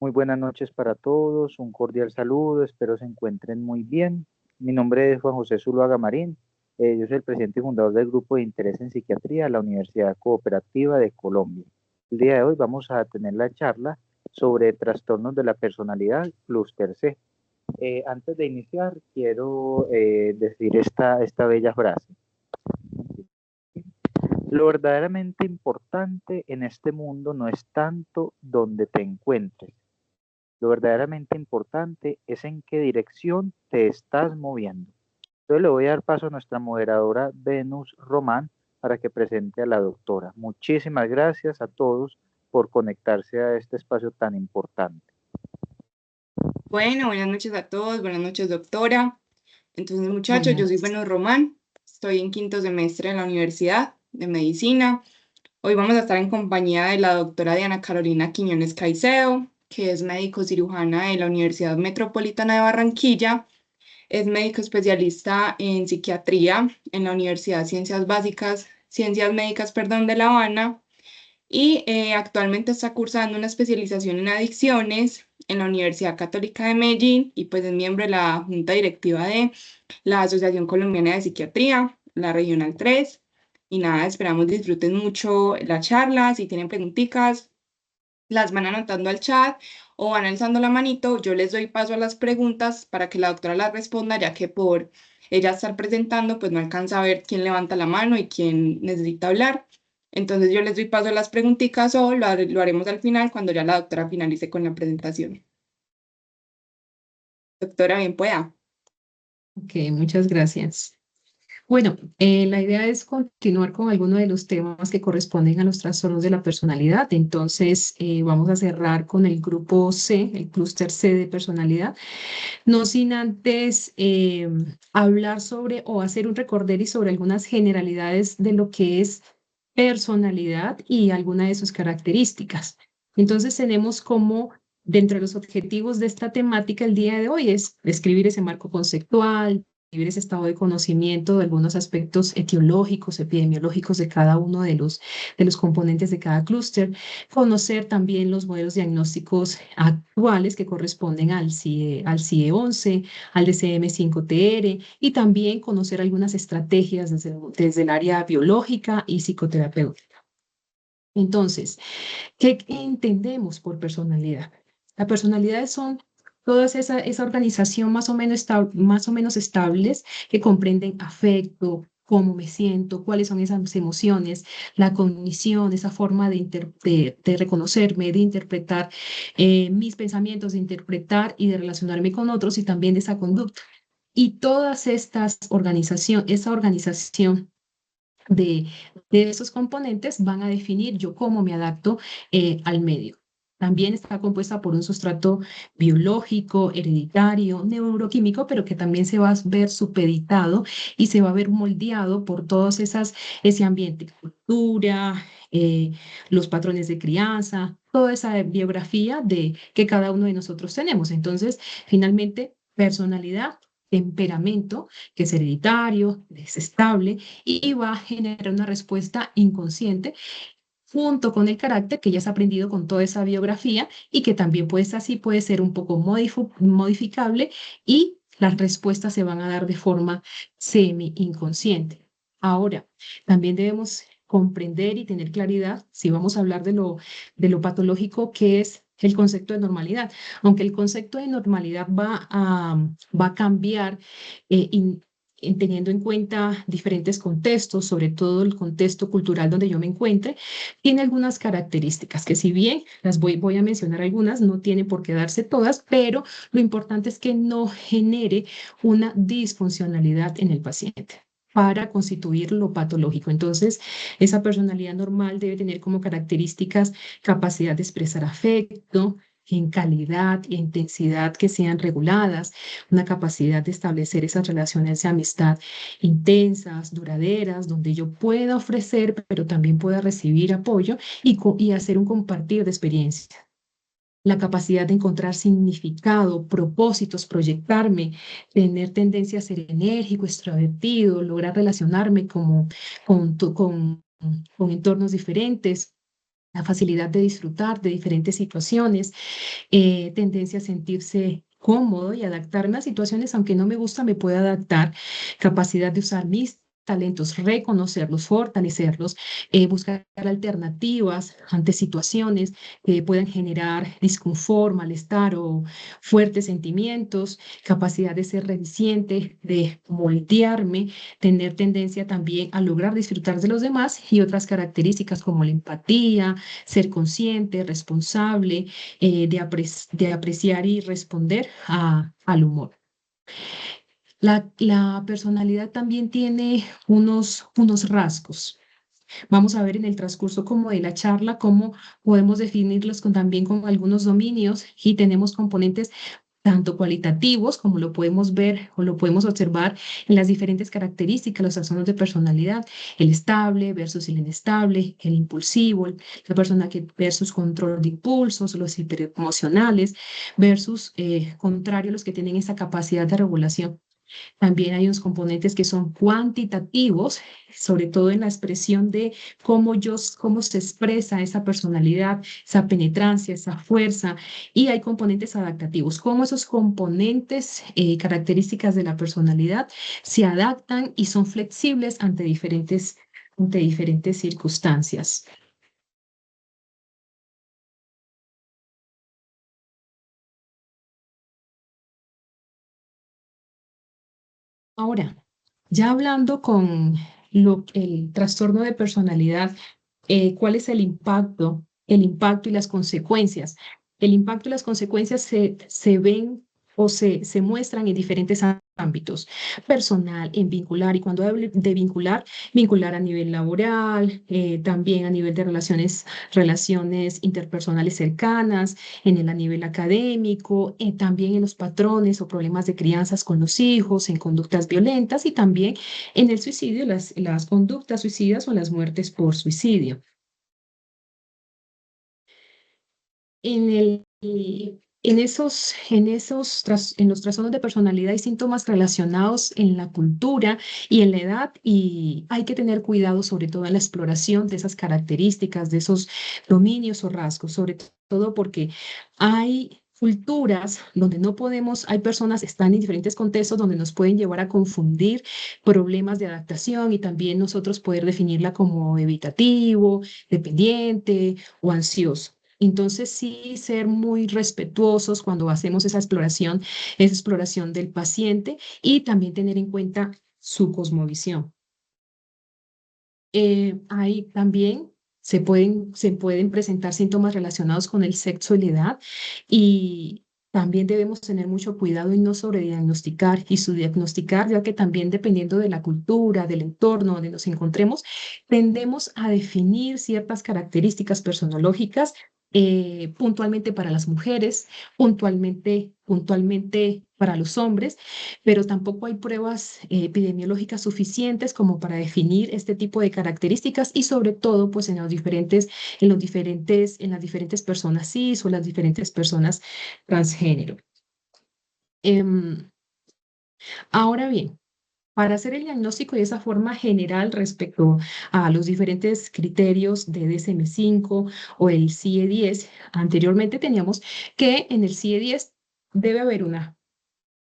Muy buenas noches para todos, un cordial saludo, espero se encuentren muy bien. Mi nombre es Juan José Zuluaga Marín, yo soy el presidente y fundador del Grupo de Interés en Psiquiatría de la Universidad Cooperativa de Colombia. El día de hoy vamos a tener la charla sobre trastornos de la personalidad Cluster C. Antes de iniciar, quiero decir esta bella frase. Lo verdaderamente importante en este mundo no es tanto donde te encuentres. Lo verdaderamente importante es en qué dirección te estás moviendo. Entonces le voy a dar paso a nuestra moderadora Venus Román para que presente a la doctora. Muchísimas gracias a todos por conectarse a este espacio tan importante. Bueno, buenas noches a todos, buenas noches, doctora. Entonces, muchachos, yo Buenas. soy Beno Román, estoy en quinto semestre en la Universidad de Medicina. Hoy vamos a estar en compañía de la doctora Diana Carolina Quiñones Caicedo, que es médico cirujana de la Universidad Metropolitana de Barranquilla. Es médico especialista en psiquiatría en la Universidad Ciencias Médicas, perdón, de La Habana y actualmente está cursando una especialización en adicciones en la Universidad Católica de Medellín y pues es miembro de la junta directiva de la Asociación Colombiana de Psiquiatría, la Regional 3. Y nada, esperamos disfruten mucho la charla. Si tienen preguntitas, las van anotando al chat o van alzando la manito. Yo les doy paso a las preguntas para que la doctora las responda, ya que por ella estar presentando, pues no alcanza a ver quién levanta la mano y quién necesita hablar. Entonces yo les doy paso a las preguntitas o lo haremos al final cuando ya la doctora finalice con la presentación. Doctora, bien pueda. Ok, muchas gracias. Bueno, la idea es continuar con algunos de los temas que corresponden a los trastornos de la personalidad. Entonces, vamos a cerrar con el grupo C, el clúster C de personalidad, no sin antes hablar sobre o hacer un recorder y sobre algunas generalidades de lo que es personalidad y algunas de sus características. Entonces, tenemos como dentro de los objetivos de esta temática el día de hoy es describir ese marco conceptual, describir ese estado de conocimiento de algunos aspectos etiológicos, epidemiológicos de cada uno de los componentes de cada clúster, conocer también los modelos diagnósticos actuales que corresponden al CIE-11, al DCM5-TR y también conocer algunas estrategias desde el área biológica y psicoterapéutica. Entonces, ¿qué entendemos por personalidad? Las personalidades son toda esa organización más o menos estables que comprenden afecto, cómo me siento, cuáles son esas emociones, la cognición, esa forma de reconocerme, de interpretar mis pensamientos, de interpretar y de relacionarme con otros y también de esa conducta. Y todas esa organización de, de esos componentes van a definir yo cómo me adapto al medio. También está compuesta por un sustrato biológico, hereditario, neuroquímico, pero que también se va a ver supeditado y se va a ver moldeado por ese ambiente, cultura, los patrones de crianza, toda esa biografía que cada uno de nosotros tenemos. Entonces, finalmente, personalidad, temperamento, que es hereditario, es estable y va a generar una respuesta inconsciente junto con el carácter que ya has aprendido con toda esa biografía y que también puede ser un poco modificable y las respuestas se van a dar de forma semi-inconsciente. Ahora, también debemos comprender y tener claridad, si vamos a hablar de lo patológico, que es el concepto de normalidad. Aunque el concepto de normalidad va a cambiar eh, in- teniendo en cuenta diferentes contextos, sobre todo el contexto cultural donde yo me encuentre, tiene algunas características que si bien voy a mencionar algunas, no tienen por qué darse todas, pero lo importante es que no genere una disfuncionalidad en el paciente para constituir lo patológico. Entonces, esa personalidad normal debe tener como características capacidad de expresar afecto en calidad y intensidad que sean reguladas, una capacidad de establecer esas relaciones de amistad intensas, duraderas, donde yo pueda ofrecer, pero también pueda recibir apoyo y hacer un compartir de experiencias. La capacidad de encontrar significado, propósitos, proyectarme, tener tendencia a ser enérgico, extrovertido, lograr relacionarme con entornos diferentes, la facilidad de disfrutar de diferentes situaciones, tendencia a sentirse cómodo y adaptarme a situaciones, aunque no me gusta, me puedo adaptar, capacidad de usar mis talentos, reconocerlos, fortalecerlos, buscar alternativas ante situaciones que puedan generar disconfort, malestar o fuertes sentimientos, capacidad de ser resiliente, de moldearme, tener tendencia también a lograr disfrutar de los demás y otras características como la empatía, ser consciente, responsable, de apreciar y responder al humor. La personalidad también tiene unos rasgos. Vamos a ver en el transcurso como de la charla cómo podemos definirlos también con algunos dominios y tenemos componentes tanto cualitativos como lo podemos ver o lo podemos observar en las diferentes características, los trastornos de personalidad, el estable versus el inestable, el impulsivo, la persona que versus control de impulsos, los hiperemocionales versus contrario los que tienen esa capacidad de regulación. También hay unos componentes que son cuantitativos, sobre todo en la expresión de cómo se expresa esa personalidad, esa penetrancia, esa fuerza. Y hay componentes adaptativos, cómo esos componentes, características de la personalidad se adaptan y son flexibles ante diferentes circunstancias. Ahora, ya hablando con el trastorno de personalidad, ¿cuál es el impacto? El impacto y las consecuencias. El impacto y las consecuencias se ven o se muestran en diferentes ámbitos, personal, en vincular, y cuando hablo de vincular, vincular a nivel laboral, también a nivel de relaciones interpersonales cercanas, a nivel académico, también en los patrones o problemas de crianzas con los hijos, en conductas violentas y también en el suicidio, las conductas suicidas o las muertes por suicidio. En en los trastornos de personalidad hay síntomas relacionados en la cultura y en la edad y hay que tener cuidado sobre todo en la exploración de esas características, de esos dominios o rasgos, sobre todo porque hay culturas donde no podemos, hay personas que están en diferentes contextos donde nos pueden llevar a confundir problemas de adaptación y también nosotros poder definirla como evitativo, dependiente o ansioso. Entonces, sí, ser muy respetuosos cuando hacemos esa exploración del paciente y también tener en cuenta su cosmovisión. Ahí también se pueden presentar síntomas relacionados con el sexo y la edad y también debemos tener mucho cuidado en no sobrediagnosticar y subdiagnosticar, ya que también dependiendo de la cultura, del entorno donde nos encontremos, tendemos a definir ciertas características personológicas puntualmente para las mujeres, puntualmente para los hombres, pero tampoco hay pruebas epidemiológicas suficientes como para definir este tipo de características y sobre todo pues en las diferentes personas cis o las diferentes personas transgénero. Em, Ahora bien, para hacer el diagnóstico de esa forma general respecto a los diferentes criterios de DSM-5 o el CIE-10, anteriormente teníamos que en el CIE-10 debe haber una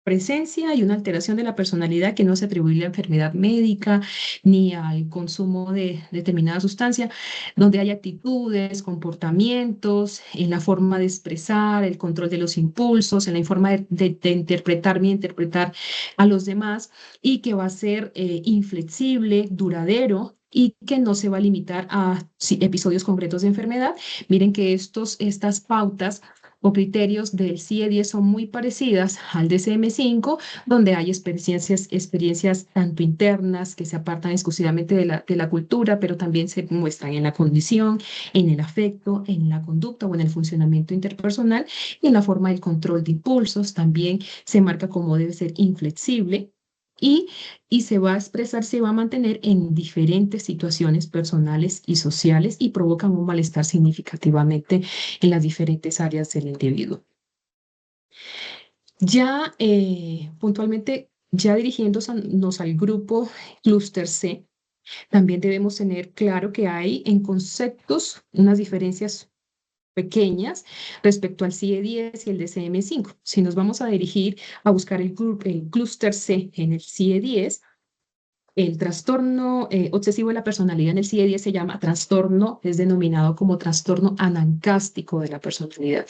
presencia y una alteración de la personalidad que no se atribuye a la enfermedad médica ni al consumo de determinada sustancia, donde hay actitudes, comportamientos, en la forma de expresar, el control de los impulsos, en la forma de interpretarme, interpretar a los demás y que va a ser inflexible, duradero y que no se va a limitar a episodios concretos de enfermedad. Miren que estas pautas o criterios del CIE-10 son muy parecidas al DSM-5, donde hay experiencias tanto internas que se apartan exclusivamente de la cultura, pero también se muestran en la condición, en el afecto, en la conducta o en el funcionamiento interpersonal y en la forma del control de impulsos. También se marca cómo debe ser inflexible y, y se va a expresar, se va a mantener en diferentes situaciones personales y sociales y provocan un malestar significativamente en las diferentes áreas del individuo. Ya puntualmente, ya dirigiéndonos al grupo Clúster C, También debemos tener claro que hay en conceptos unas diferencias pequeñas respecto al CIE-10 y el DCM-5. Si nos vamos a dirigir a buscar el clúster C en el CIE-10, el trastorno obsesivo de la personalidad en el CIE-10 se llama trastorno, es denominado como trastorno anancástico de la personalidad.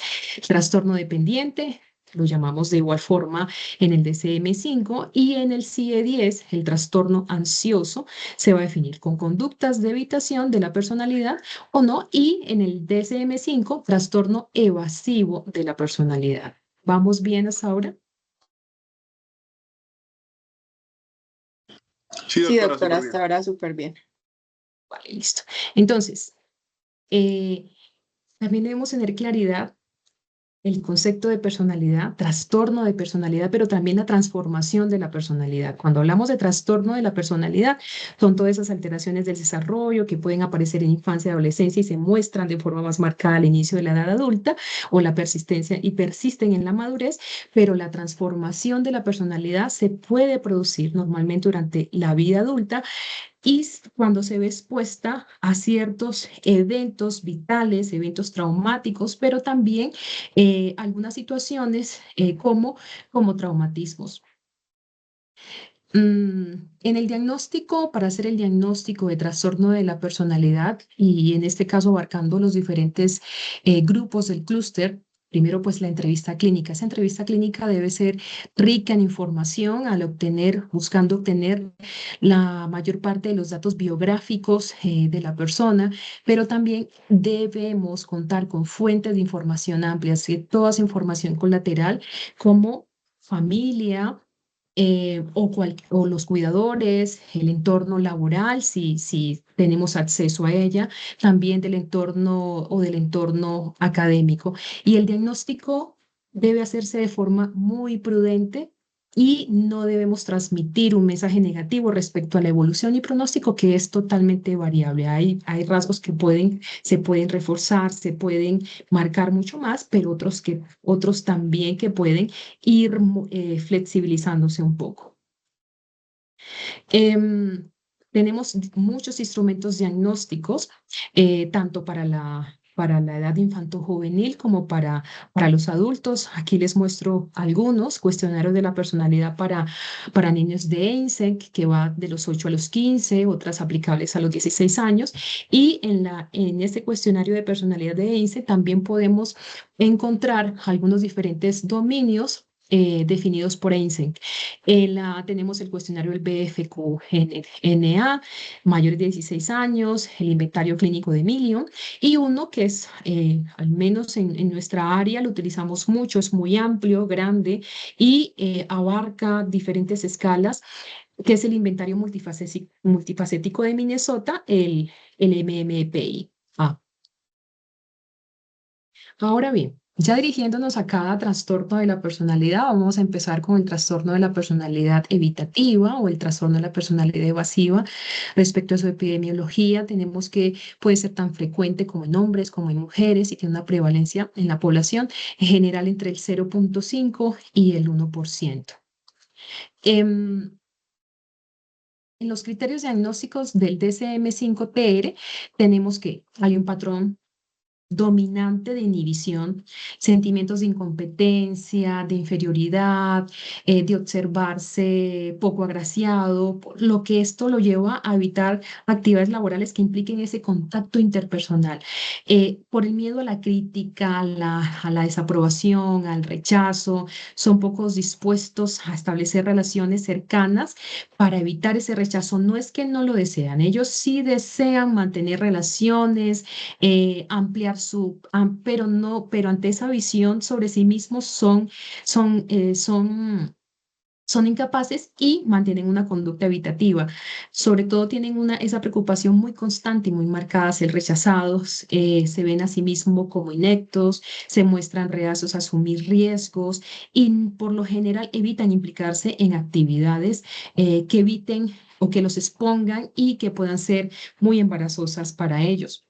Trastorno dependiente, lo llamamos de igual forma en el DCM-5 y en el CIE-10, el trastorno ansioso se va a definir con conductas de evitación de la personalidad o no, y en el DCM-5, trastorno evasivo de la personalidad. ¿Vamos bien hasta ahora? Sí, Sí, doctora, doctora, súper hasta bien. ahora súper bien. Vale, listo. Entonces, eh, también debemos tener claridad el concepto de personalidad, trastorno de personalidad, pero también la transformación de la personalidad. Cuando hablamos de trastorno de la personalidad, son todas esas alteraciones del desarrollo que pueden aparecer en infancia y adolescencia y se muestran de forma más marcada al inicio de la edad adulta o la persistencia y persisten en la madurez, pero la transformación de la personalidad se puede producir normalmente durante la vida adulta y cuando se ve expuesta a ciertos eventos vitales, eventos traumáticos, pero también algunas situaciones como traumatismos. En el diagnóstico, para hacer el diagnóstico de trastorno de la personalidad y en este caso abarcando los diferentes grupos del clúster, primero pues la entrevista clínica. Esa entrevista clínica debe ser rica en información al buscando obtener la mayor parte de los datos biográficos de la persona, pero también debemos contar con fuentes de información amplias, toda esa información colateral como familia o los cuidadores, el entorno laboral, si tenemos acceso a ella, también del entorno o del entorno académico. Y el diagnóstico debe hacerse de forma muy prudente y no debemos transmitir un mensaje negativo respecto a la evolución y pronóstico, que es totalmente variable. Hay rasgos que se pueden reforzar, se pueden marcar mucho más, pero otros también que pueden ir flexibilizándose un poco. Em, Tenemos muchos instrumentos diagnósticos, tanto para la edad infanto-juvenil como para los adultos. Aquí les muestro algunos cuestionarios de la personalidad para niños de EINSEC, que va de los 8 a los 15, otras aplicables a los 16 años. Y en este cuestionario de personalidad de EINSEC también podemos encontrar algunos diferentes dominios definidos por EINSEC. Tenemos el cuestionario del BFQ-NA, mayores de 16 años, el inventario clínico de Million y uno que es, al menos en nuestra área, lo utilizamos mucho, es muy amplio, grande y abarca diferentes escalas, que es el inventario multifacético de Minnesota, el MMPI. Ahora bien, ya dirigiéndonos a cada trastorno de la personalidad, vamos a empezar con el trastorno de la personalidad evitativa o el trastorno de la personalidad evasiva. Respecto a su epidemiología, tenemos que puede ser tan frecuente como en hombres como en mujeres y tiene una prevalencia en la población en general entre el 0,5 y el 1%. En los criterios diagnósticos del DCM5-TR tenemos que hay un patrón dominante de inhibición, sentimientos de incompetencia, de inferioridad, de observarse poco agraciado, por lo que esto lo lleva a evitar actividades laborales que impliquen ese contacto interpersonal, por el miedo a la crítica, a la desaprobación, al rechazo, son pocos dispuestos a establecer relaciones cercanas para evitar ese rechazo. No es que no lo desean, ellos sí desean mantener relaciones, ampliar pero no, pero ante esa visión sobre sí mismos son, eh, son, son incapaces y mantienen una conducta evitativa. Sobre todo tienen esa preocupación muy constante y muy marcada, ser rechazados, se ven a sí mismos como ineptos, se muestran reacios a asumir riesgos y por lo general evitan implicarse en actividades que eviten o que los expongan y que puedan ser muy embarazosas para ellos.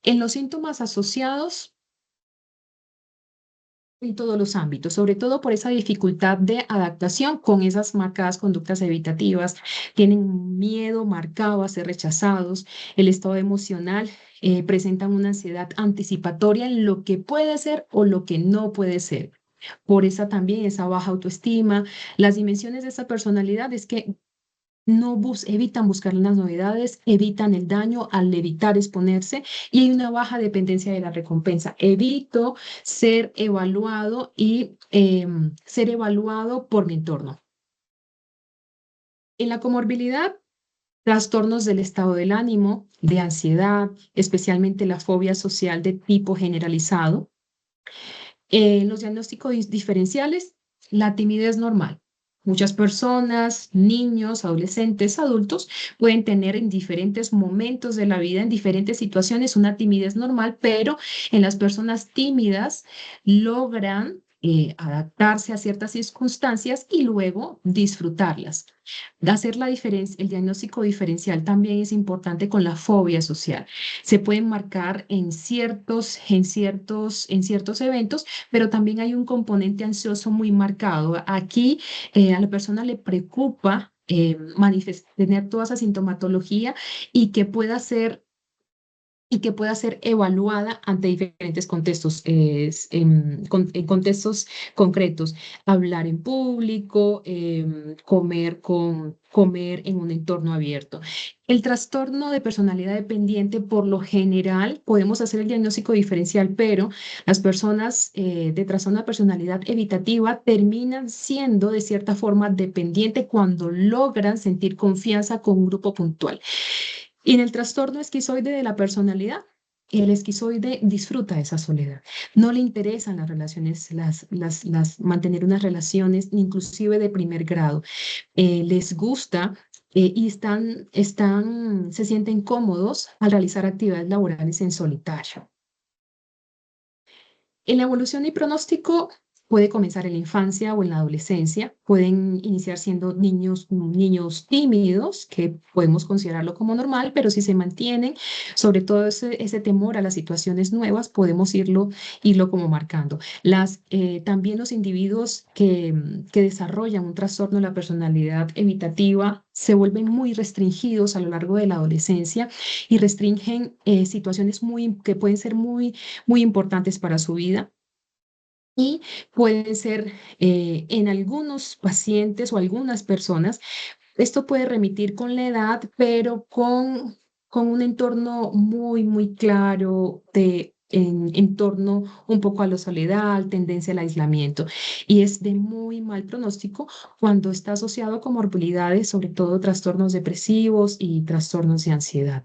En los síntomas asociados en todos los ámbitos, sobre todo por esa dificultad de adaptación con esas marcadas conductas evitativas, tienen miedo marcado a ser rechazados, el estado emocional, presentan una ansiedad anticipatoria en lo que puede ser o lo que no puede ser. Por esa también, esa baja autoestima, las dimensiones de esa personalidad es que evitan buscar las novedades, evitan el daño al evitar exponerse y hay una baja dependencia de la recompensa. Evito ser evaluado y ser evaluado por mi entorno. En la comorbilidad, trastornos del estado del ánimo, de ansiedad, especialmente la fobia social de tipo generalizado. Los diagnósticos diferenciales, la timidez normal. Muchas personas, niños, adolescentes, adultos pueden tener en diferentes momentos de la vida, en diferentes situaciones, una timidez normal, pero en las personas tímidas logran adaptarse a ciertas circunstancias y luego disfrutarlas. Hacer la diferencia, el diagnóstico diferencial también es importante con la fobia social. Se pueden marcar en ciertos eventos, pero también hay un componente ansioso muy marcado. Aquí a la persona le preocupa tener toda esa sintomatología y que pueda ser evaluada ante diferentes contextos, en contextos concretos, hablar en público, comer en un entorno abierto. El trastorno de personalidad dependiente, por lo general, podemos hacer el diagnóstico diferencial, pero las personas de trastorno de personalidad evitativa terminan siendo de cierta forma dependiente cuando logran sentir confianza con un grupo puntual. Y en el trastorno esquizoide de la personalidad, el esquizoide disfruta de esa soledad. No le interesan las relaciones, mantener unas relaciones, inclusive de primer grado. Les gusta y se sienten cómodos al realizar actividades laborales en solitario. En la evolución y pronóstico puede comenzar en la infancia o en la adolescencia. Pueden iniciar siendo niños tímidos, que podemos considerarlo como normal, pero si se mantienen, sobre todo ese temor a las situaciones nuevas, podemos irlo como marcando. También los individuos que desarrollan un trastorno de la personalidad evitativa se vuelven muy restringidos a lo largo de la adolescencia y restringen situaciones que pueden ser muy, muy importantes para su vida. Y pueden ser en algunos pacientes o algunas personas, esto puede remitir con la edad, pero con un entorno muy, muy claro en torno un poco a la soledad, tendencia al aislamiento. Y es de muy mal pronóstico cuando está asociado con comorbilidades, sobre todo trastornos depresivos y trastornos de ansiedad.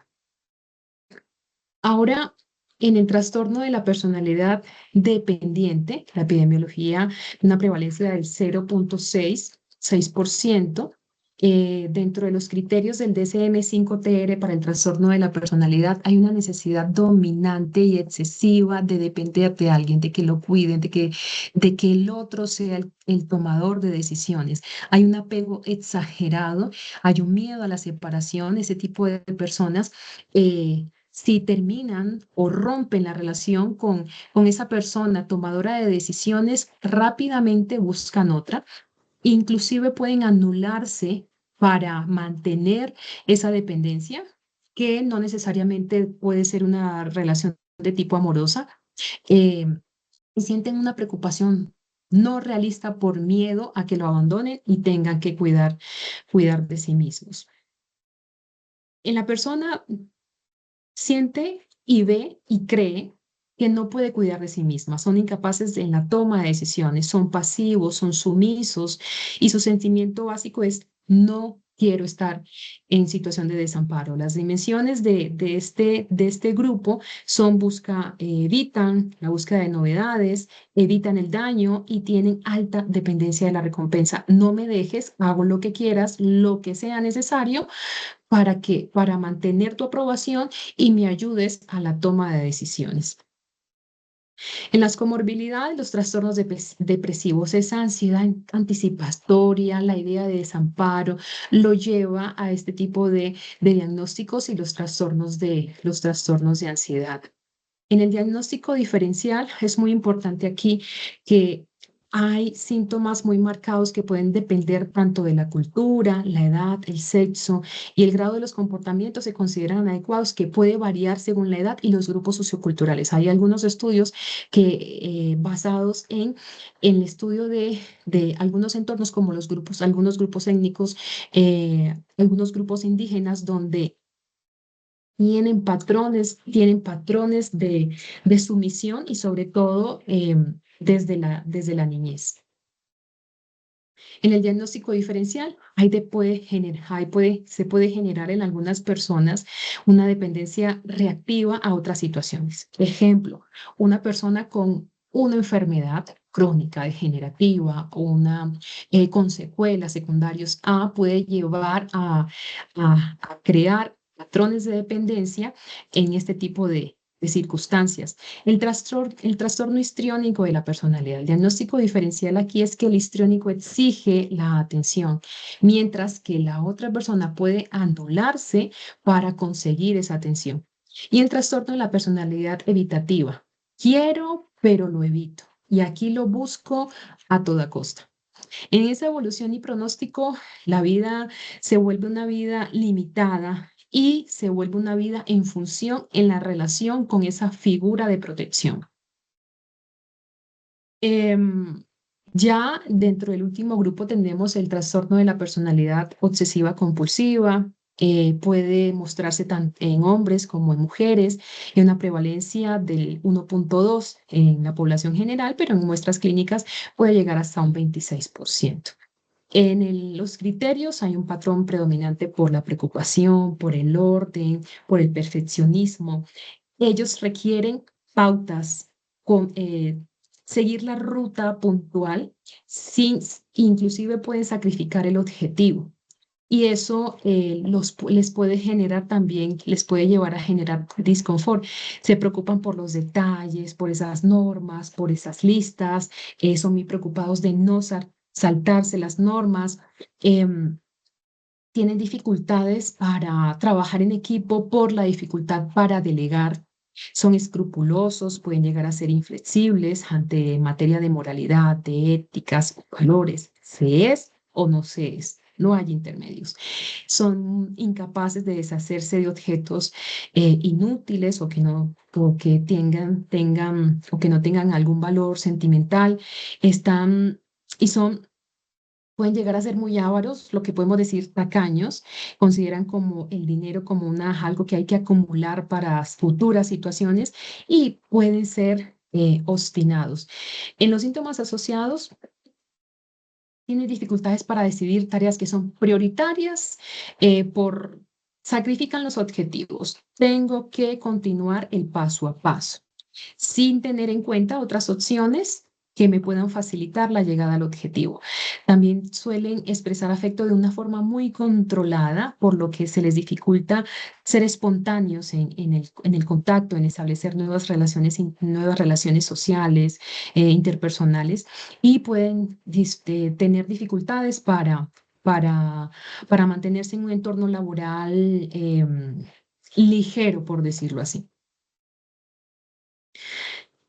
Ahora, en el trastorno de la personalidad dependiente, la epidemiología, una prevalencia del 0,6%. Dentro de los criterios del DSM-5-TR para el trastorno de la personalidad, hay una necesidad dominante y excesiva de depender de alguien, de que lo cuiden, de que el otro sea el tomador de decisiones. Hay un apego exagerado, hay un miedo a la separación. Ese tipo de personas si terminan o rompen la relación con esa persona tomadora de decisiones, rápidamente buscan otra. Inclusive pueden anularse para mantener esa dependencia, que no necesariamente puede ser una relación de tipo amorosa, eh, y sienten una preocupación no realista por miedo a que lo abandonen y tengan que cuidar de sí mismos. En la persona siente y ve y cree que no puede cuidar de sí misma, son incapaces en la toma de decisiones, son pasivos, son sumisos y su sentimiento básico es no quiero estar en situación de desamparo. Las dimensiones de este grupo evitan la búsqueda de novedades, evitan el daño y tienen alta dependencia de la recompensa. No me dejes, hago lo que quieras, lo que sea necesario para mantener tu aprobación y me ayudes a la toma de decisiones. En las comorbilidades, los trastornos depresivos, esa ansiedad anticipatoria, la idea de desamparo, lo lleva a este tipo de diagnósticos y los trastornos de ansiedad. En el diagnóstico diferencial es muy importante aquí que hay síntomas muy marcados que pueden depender tanto de la cultura, la edad, el sexo y el grado de los comportamientos se consideran adecuados, que puede variar según la edad y los grupos socioculturales. Hay algunos estudios que basados en el estudio de algunos entornos como los grupos, algunos grupos étnicos, algunos grupos indígenas, donde tienen patrones de sumisión y sobre todo desde la niñez. En el diagnóstico diferencial, se puede generar en algunas personas una dependencia reactiva a otras situaciones. Ejemplo, una persona con una enfermedad crónica degenerativa o con secuelas secundarios A puede llevar a crear patrones de dependencia en este tipo de circunstancias. El trastorno histriónico de la personalidad. El diagnóstico diferencial aquí es que el histriónico exige la atención, mientras que la otra persona puede anularse para conseguir esa atención. Y el trastorno de la personalidad evitativa. Quiero, pero lo evito. Y aquí lo busco a toda costa. En esa evolución y pronóstico, la vida se vuelve una vida limitada y se vuelve una vida en función en la relación con esa figura de protección. Em, ya dentro del último grupo tenemos el trastorno de la personalidad obsesiva compulsiva. Puede mostrarse tanto en hombres como en mujeres, y una prevalencia del 1,2 en la población general, pero en muestras clínicas puede llegar hasta un 26%. Los criterios hay un patrón predominante por la preocupación, por el orden, por el perfeccionismo. Ellos requieren pautas, con, seguir la ruta puntual, sin, inclusive pueden sacrificar el objetivo. Y eso les puede generar también, les puede llevar a generar disconfort. Se preocupan por los detalles, por esas normas, por esas listas, son muy preocupados de no saltarse las normas. em, Tienen dificultades para trabajar en equipo por la dificultad para delegar. Son escrupulosos, pueden llegar a ser inflexibles ante materia de moralidad, de éticas, valores. ¿Se es o no se es? No hay intermedios. Son incapaces de deshacerse de objetos inútiles o que no tengan algún valor sentimental. Están y son Pueden llegar a ser muy ávaros, lo que podemos decir tacaños, consideran como el dinero como algo que hay que acumular para futuras situaciones y pueden ser obstinados. En los síntomas asociados, tienen dificultades para decidir tareas que son prioritarias, sacrifican los objetivos. Tengo que continuar el paso a paso, sin tener en cuenta otras opciones que me puedan facilitar la llegada al objetivo. También suelen expresar afecto de una forma muy controlada, por lo que se les dificulta ser espontáneos en el contacto, en establecer nuevas relaciones sociales, interpersonales, y pueden tener dificultades para mantenerse en un entorno laboral ligero, por decirlo así.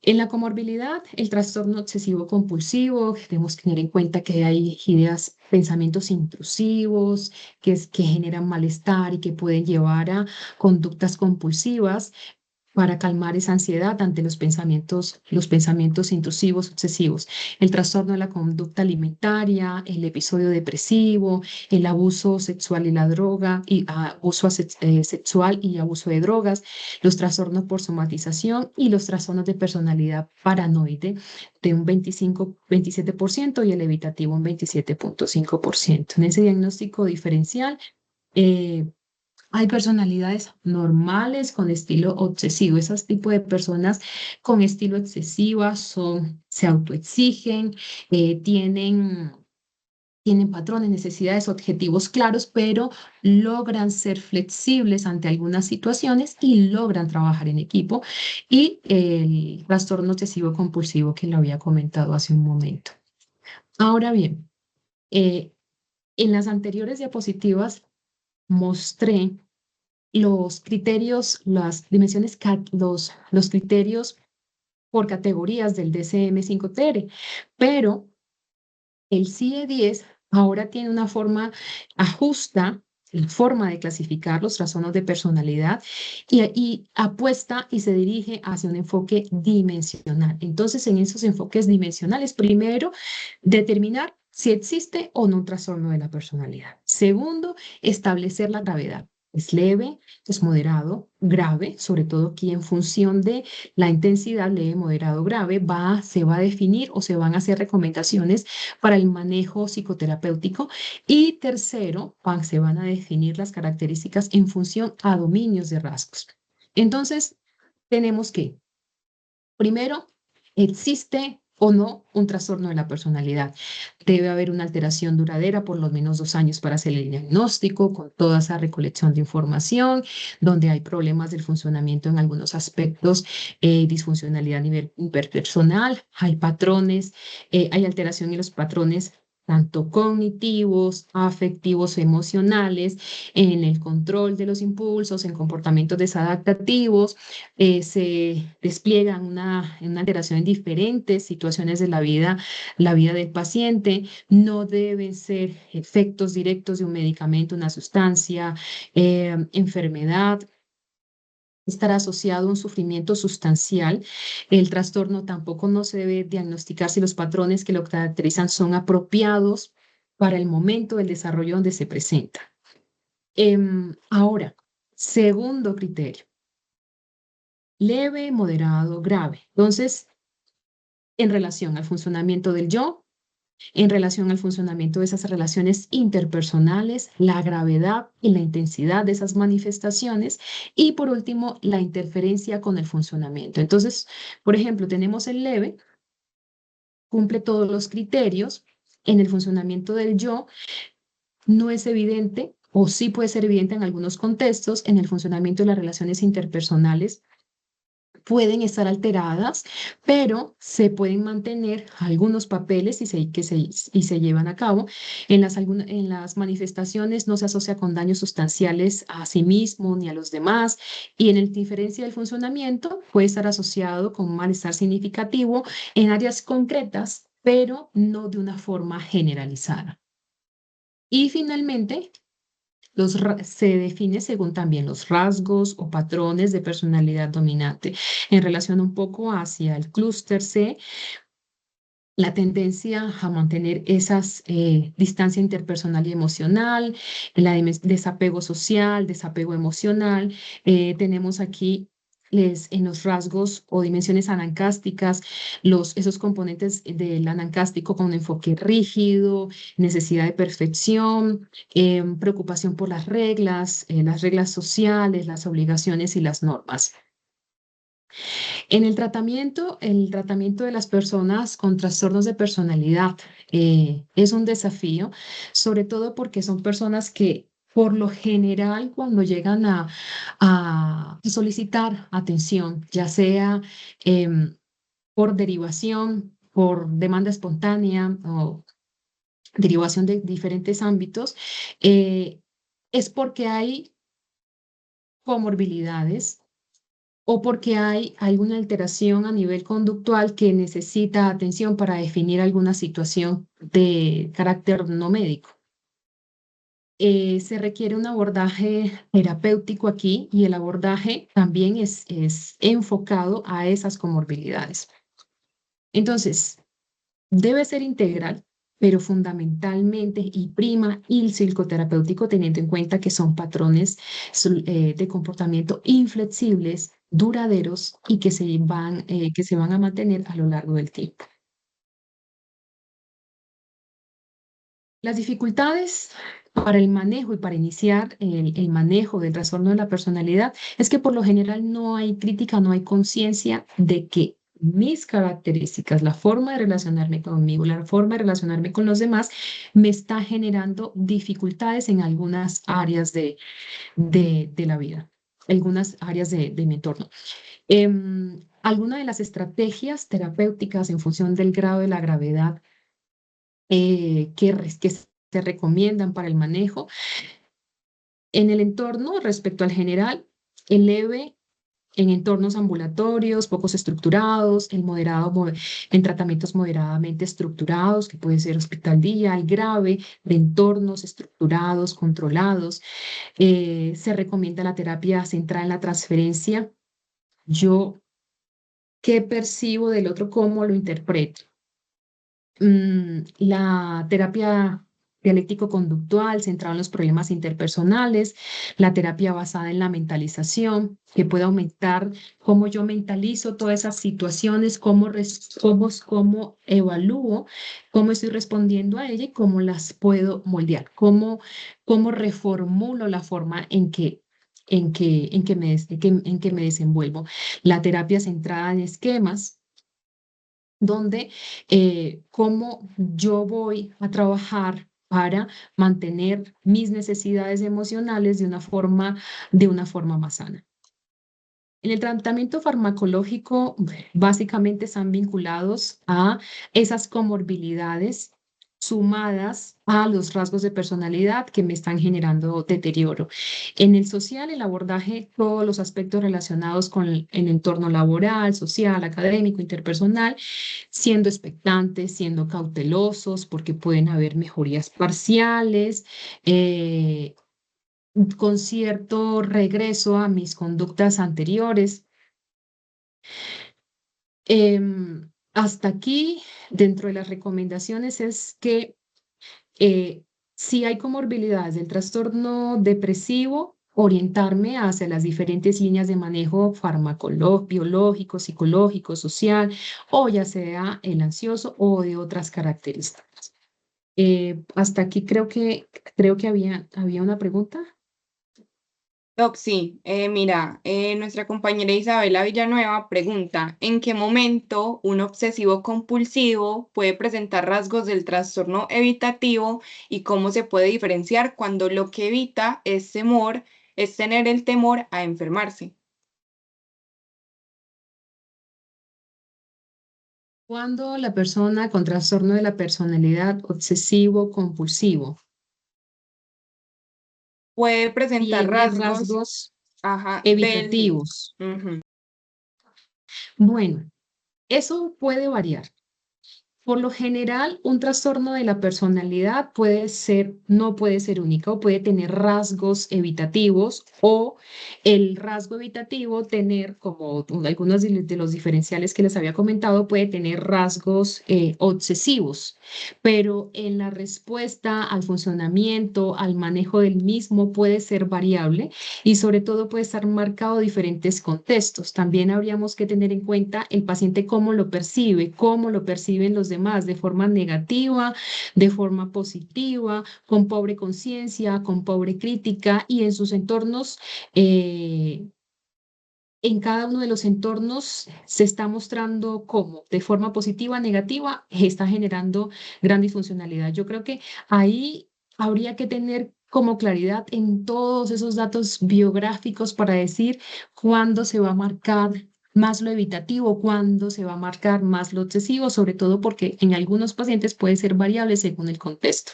En la comorbilidad, el trastorno obsesivo compulsivo, debemos tener en cuenta que hay ideas, pensamientos intrusivos que generan malestar y que pueden llevar a conductas compulsivas para calmar esa ansiedad ante los pensamientos intrusivos, obsesivos. El trastorno de la conducta alimentaria, el episodio depresivo, el abuso sexual y la droga, y sexual y abuso de drogas, los trastornos por somatización y los trastornos de personalidad paranoide de un 27% y el evitativo un 27,5%. En ese diagnóstico diferencial, eh, hay personalidades normales con estilo obsesivo. Esos tipos de personas con estilo excesiva se autoexigen, tienen patrones, necesidades, objetivos claros, pero logran ser flexibles ante algunas situaciones y logran trabajar en equipo. Y el trastorno obsesivo compulsivo que lo había comentado hace un momento. Ahora bien, en las anteriores diapositivas mostré los criterios, las dimensiones, los criterios por categorías del DSM-5TR, pero el CIE-10 ahora tiene una forma, ajusta la forma de clasificar los trastornos de personalidad y apuesta y se dirige hacia un enfoque dimensional. Entonces, en esos enfoques dimensionales, primero, determinar si existe o no un trastorno de la personalidad. Segundo, establecer la gravedad. ¿Es leve? ¿Es moderado? ¿Grave? Sobre todo aquí en función de la intensidad leve, moderado, grave, se va a definir o se van a hacer recomendaciones para el manejo psicoterapéutico. Y tercero, se van a definir las características en función a dominios de rasgos. Entonces, tenemos que, primero, existe o no un trastorno de la personalidad. Debe haber una alteración duradera por lo menos 2 años para hacer el diagnóstico, con toda esa recolección de información, donde hay problemas del funcionamiento en algunos aspectos, disfuncionalidad a nivel interpersonal, hay patrones, hay alteración en los patrones tanto cognitivos, afectivos, emocionales, en el control de los impulsos, en comportamientos desadaptativos, se despliegan una alteración en diferentes situaciones de la vida del paciente. No deben ser efectos directos de un medicamento, una sustancia, enfermedad. Estará asociado a un sufrimiento sustancial. El trastorno tampoco no se debe diagnosticar si los patrones que lo caracterizan son apropiados para el momento del desarrollo donde se presenta. Ahora, segundo criterio, leve, moderado, grave. Entonces, en relación al funcionamiento del yo, en relación al funcionamiento de esas relaciones interpersonales, la gravedad y la intensidad de esas manifestaciones y por último, la interferencia con el funcionamiento. Entonces, por ejemplo, tenemos el leve, cumple todos los criterios en el funcionamiento del yo, no es evidente o sí puede ser evidente en algunos contextos en el funcionamiento de las relaciones interpersonales pueden estar alteradas, pero se pueden mantener algunos papeles y se llevan a cabo. En las manifestaciones no se asocia con daños sustanciales a sí mismo ni a los demás, y en el diferencia del funcionamiento puede estar asociado con un malestar significativo en áreas concretas, pero no de una forma generalizada. Y finalmente, se define según también los rasgos o patrones de personalidad dominante. En relación un poco hacia el clúster C, la tendencia a mantener esas distancia interpersonal y emocional, desapego social, desapego emocional. Tenemos aquí en los rasgos o dimensiones anancásticas, esos componentes del anancástico con un enfoque rígido, necesidad de perfección, preocupación por las reglas sociales, las obligaciones y las normas. En el tratamiento de las personas con trastornos de personalidad es un desafío, sobre todo porque son personas que por lo general cuando llegan a solicitar atención, ya sea por derivación, por demanda espontánea o derivación de diferentes ámbitos, eh, es porque hay comorbilidades o porque hay alguna alteración a nivel conductual que necesita atención para definir alguna situación de carácter no médico. Se requiere un abordaje terapéutico aquí y el abordaje también es enfocado a esas comorbilidades. Entonces, debe ser integral, pero fundamentalmente y prima el psicoterapéutico teniendo en cuenta que son patrones de comportamiento inflexibles, duraderos y que se van a mantener a lo largo del tiempo. Las dificultades para el manejo y para iniciar el manejo del trastorno de la personalidad es que por lo general no hay crítica, no hay conciencia de que mis características, la forma de relacionarme conmigo, la forma de relacionarme con los demás, me está generando dificultades en algunas áreas de la vida, algunas áreas de mi entorno. Algunas de las estrategias terapéuticas en función del grado de la gravedad que se recomiendan para el manejo En el entorno, respecto al general, el leve en entornos ambulatorios, pocos estructurados, en tratamientos moderadamente estructurados, que puede ser hospital día, el grave, de entornos estructurados, controlados. Se recomienda la terapia centrada en la transferencia. Yo, ¿qué percibo del otro? ¿Cómo lo interpreto? La terapia dialéctico-conductual centrada en los problemas interpersonales, la terapia basada en la mentalización, que puede aumentar cómo yo mentalizo todas esas situaciones, cómo evalúo, cómo estoy respondiendo a ella y cómo las puedo moldear, cómo reformulo la forma en que me desenvuelvo. La terapia centrada en esquemas donde cómo yo voy a trabajar para mantener mis necesidades emocionales de una forma más sana. En el tratamiento farmacológico, básicamente están vinculados a esas comorbilidades sumadas a los rasgos de personalidad que me están generando deterioro. En el social, el abordaje, todos los aspectos relacionados con el entorno laboral, social, académico, interpersonal, siendo expectantes, siendo cautelosos, porque pueden haber mejorías parciales, con cierto regreso a mis conductas anteriores. Hasta aquí, dentro de las recomendaciones, es que si hay comorbilidades del trastorno depresivo, orientarme hacia las diferentes líneas de manejo farmacológico, biológico, psicológico, social, o ya sea el ansioso o de otras características. Hasta aquí creo que había una pregunta. Doc, sí, mira, nuestra compañera Isabela Villanueva pregunta, ¿en qué momento un obsesivo compulsivo puede presentar rasgos del trastorno evitativo y cómo se puede diferenciar cuando lo que evita es tener el temor a enfermarse? Cuando la persona con trastorno de la personalidad obsesivo compulsivo Puede presentar tiene rasgos, rasgos ajá, del... evitativos. Ujú. Bueno, eso puede variar. Por lo general, un trastorno de la personalidad no puede ser único, puede tener rasgos evitativos o el rasgo evitativo tener, como algunos de los diferenciales que les había comentado, puede tener rasgos obsesivos, pero en la respuesta al funcionamiento, al manejo del mismo puede ser variable y sobre todo puede estar marcado de diferentes contextos. También habríamos que tener en cuenta el paciente cómo lo perciben los demás, de forma negativa, de forma positiva, con pobre conciencia, con pobre crítica y en sus entornos. En cada uno de los entornos se está mostrando cómo, de forma positiva, negativa, está generando gran disfuncionalidad. Yo creo que ahí habría que tener como claridad en todos esos datos biográficos para decir cuándo se va a marcar más lo evitativo, cuándo se va a marcar más lo obsesivo, sobre todo porque en algunos pacientes puede ser variable según el contexto.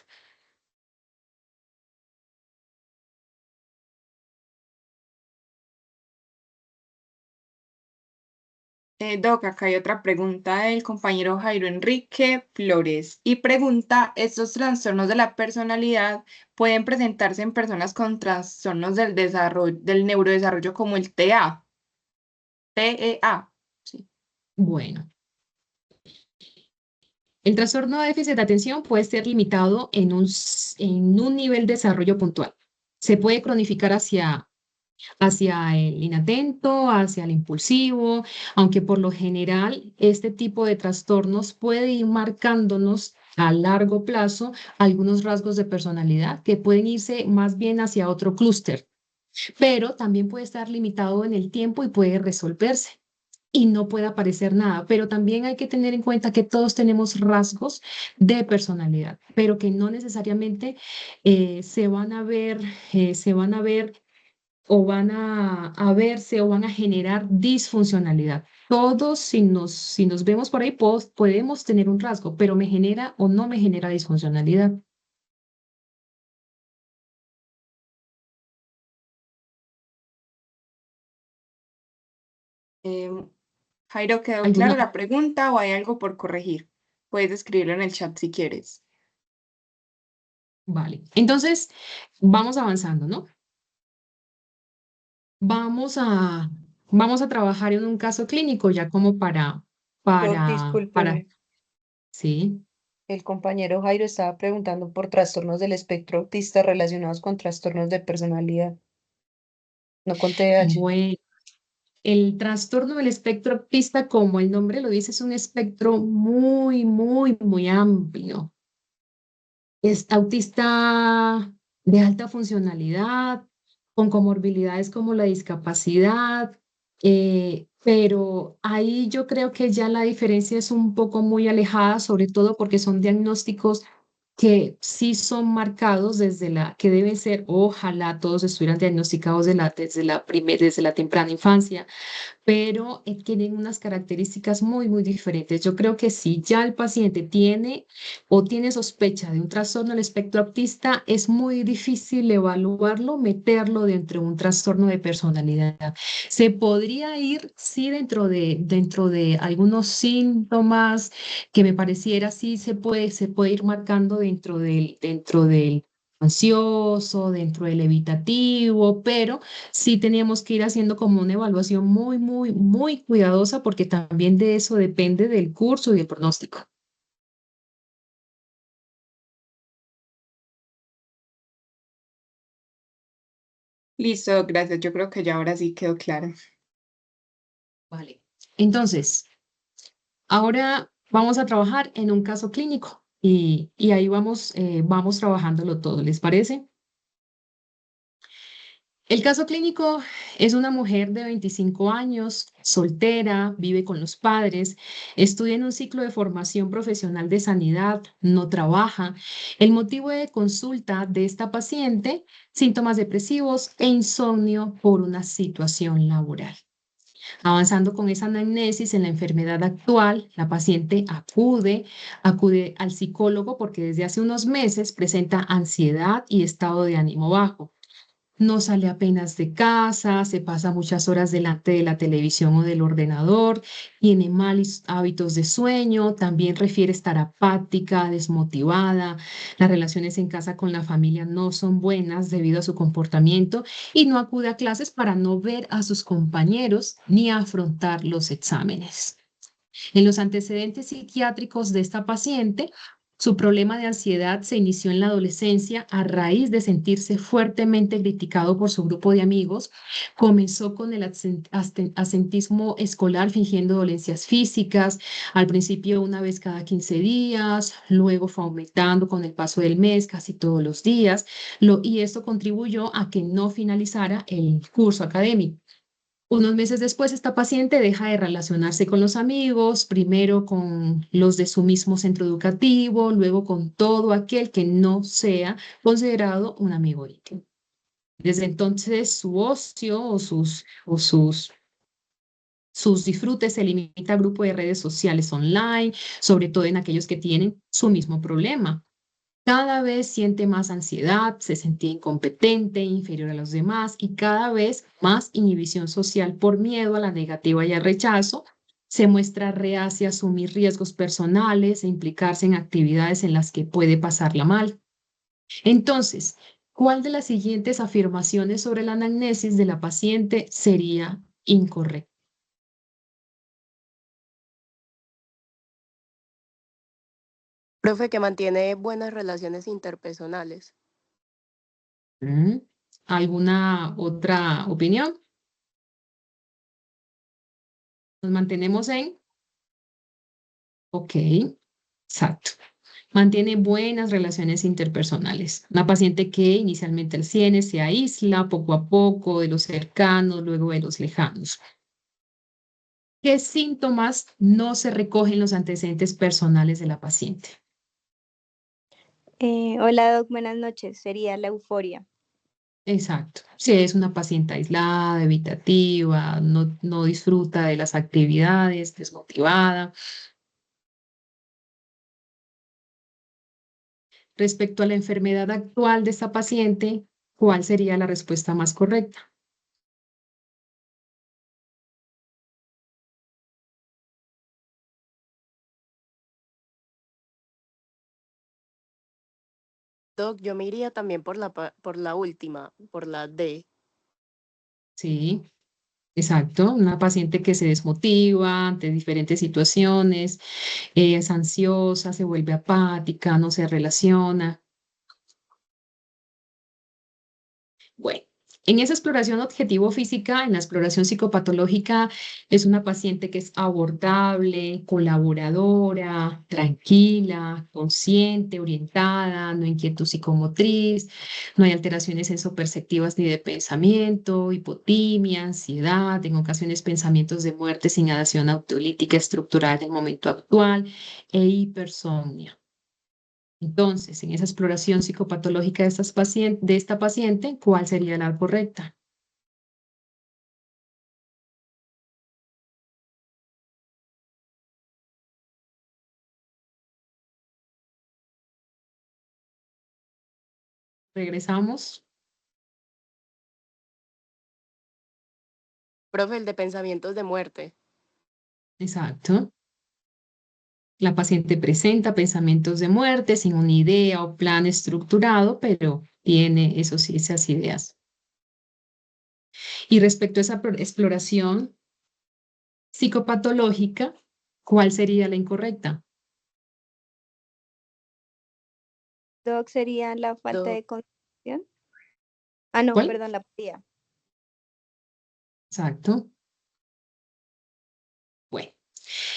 Doc, acá hay otra pregunta del compañero Jairo Enrique Flores y pregunta, ¿estos trastornos de la personalidad pueden presentarse en personas con trastornos del desarrollo, del neurodesarrollo como el TEA? TEA. Sí. Bueno, el trastorno de déficit de atención puede ser limitado en un nivel de desarrollo puntual. Se puede cronificar hacia el inatento, hacia el impulsivo, aunque por lo general este tipo de trastornos puede ir marcándonos a largo plazo algunos rasgos de personalidad que pueden irse más bien hacia otro clúster, pero también puede estar limitado en el tiempo y puede resolverse y no puede aparecer nada, pero también hay que tener en cuenta que todos tenemos rasgos de personalidad, pero que no necesariamente se van a ver o a verse o van a generar disfuncionalidad. Todos, si nos vemos por ahí, podemos tener un rasgo, pero me genera o no me genera disfuncionalidad. Em, Jairo, ¿quedó clara ¿Alguna? la pregunta o hay algo por corregir? Puedes escribirlo en el chat si quieres. Vale. Entonces, vamos avanzando, ¿no? Vamos a, vamos a trabajar en un caso clínico ya como Doc, para, discúlpeme, sí. el compañero Jairo estaba preguntando por trastornos del espectro autista relacionados con trastornos de personalidad, no con TDAH. Bueno, el trastorno del espectro autista, como el nombre lo dice, es un espectro muy, muy, muy amplio. Es autista de alta funcionalidad, con comorbilidades como la discapacidad, pero ahí yo creo que ya la diferencia es un poco muy alejada, sobre todo porque son diagnósticos que sí son marcados desde la, que deben ser, ojalá todos estuvieran diagnosticados desde la temprana infancia, pero tienen unas características muy, muy diferentes. Yo creo que si ya el paciente tiene o tiene sospecha de un trastorno del espectro autista, es muy difícil evaluarlo, meterlo dentro de un trastorno de personalidad. Se podría ir, sí, dentro de algunos síntomas que me pareciera, sí, se puede ir marcando dentro del ansioso, dentro del evitativo, pero sí teníamos que ir haciendo como una evaluación muy, muy, muy cuidadosa porque también de eso depende del curso y del pronóstico. Listo, gracias. Yo creo que ya ahora sí quedó claro. Vale. Entonces, ahora vamos a trabajar en un caso clínico y ahí vamos trabajándolo todo, ¿les parece? El caso clínico es una mujer de 25 años, soltera, vive con los padres, estudia en un ciclo de formación profesional de sanidad, no trabaja. El motivo de consulta de esta paciente, síntomas depresivos e insomnio por una situación laboral. Avanzando con esa anamnesis en la enfermedad actual, la paciente acude al psicólogo porque desde hace unos meses presenta ansiedad y estado de ánimo bajo. No sale apenas de casa, se pasa muchas horas delante de la televisión o del ordenador, tiene malos hábitos de sueño, también refiere estar apática, desmotivada. Las relaciones en casa con la familia no son buenas debido a su comportamiento y no acude a clases para no ver a sus compañeros ni afrontar los exámenes. En los antecedentes psiquiátricos de esta paciente, su problema de ansiedad se inició en la adolescencia a raíz de sentirse fuertemente criticado por su grupo de amigos. Comenzó con el asentismo escolar fingiendo dolencias físicas, al principio una vez cada 15 días, luego fue aumentando con el paso del mes, casi todos los días, y esto contribuyó a que no finalizara el curso académico. Unos meses después, esta paciente deja de relacionarse con los amigos, primero con los de su mismo centro educativo, luego con todo aquel que no sea considerado un amigo íntimo. Desde entonces, su ocio sus disfrutes se limita a grupo de redes sociales online, sobre todo en aquellos que tienen su mismo problema. Cada vez siente más ansiedad, se sentía incompetente, inferior a los demás y cada vez más inhibición social por miedo a la negativa y al rechazo. Se muestra reacia a asumir riesgos personales e implicarse en actividades en las que puede pasarla mal. Entonces, ¿cuál de las siguientes afirmaciones sobre la anamnesis de la paciente sería incorrecta? Profe, que mantiene buenas relaciones interpersonales. ¿Mm? ¿Alguna otra opinión? Nos mantenemos en, ok, exacto. Mantiene buenas relaciones interpersonales. Una paciente que inicialmente al 100 se aísla poco a poco de los cercanos, luego de los lejanos. ¿Qué síntomas no se recogen en los antecedentes personales de la paciente? Hola Doc, buenas noches. Sería la euforia. Exacto. Si es una paciente aislada, evitativa, no disfruta de las actividades, desmotivada. Respecto a la enfermedad actual de esta paciente, ¿cuál sería la respuesta más correcta? Doc, yo me iría también por la última, por la D. Sí, exacto. Una paciente que se desmotiva ante diferentes situaciones, es ansiosa, se vuelve apática, no se relaciona. Bueno, en esa exploración objetivo física, en la exploración psicopatológica, es una paciente que es abordable, colaboradora, tranquila, consciente, orientada, no inquietud psicomotriz, no hay alteraciones sensoperceptivas ni de pensamiento, hipotimia, ansiedad, en ocasiones pensamientos de muerte sin adhesión autolítica estructural en el momento actual e hipersomnia. Entonces, en esa exploración psicopatológica de esta paciente, ¿cuál sería la correcta? Regresamos. Profe, el de pensamientos de muerte. Exacto. La paciente presenta pensamientos de muerte sin una idea o plan estructurado, pero tiene esas ideas. Y respecto a esa exploración psicopatológica, ¿cuál sería la incorrecta? Doc sería la falta Doc, de concentración. Ah, no, ¿Cuál? perdón, la apatía. Exacto. Bueno.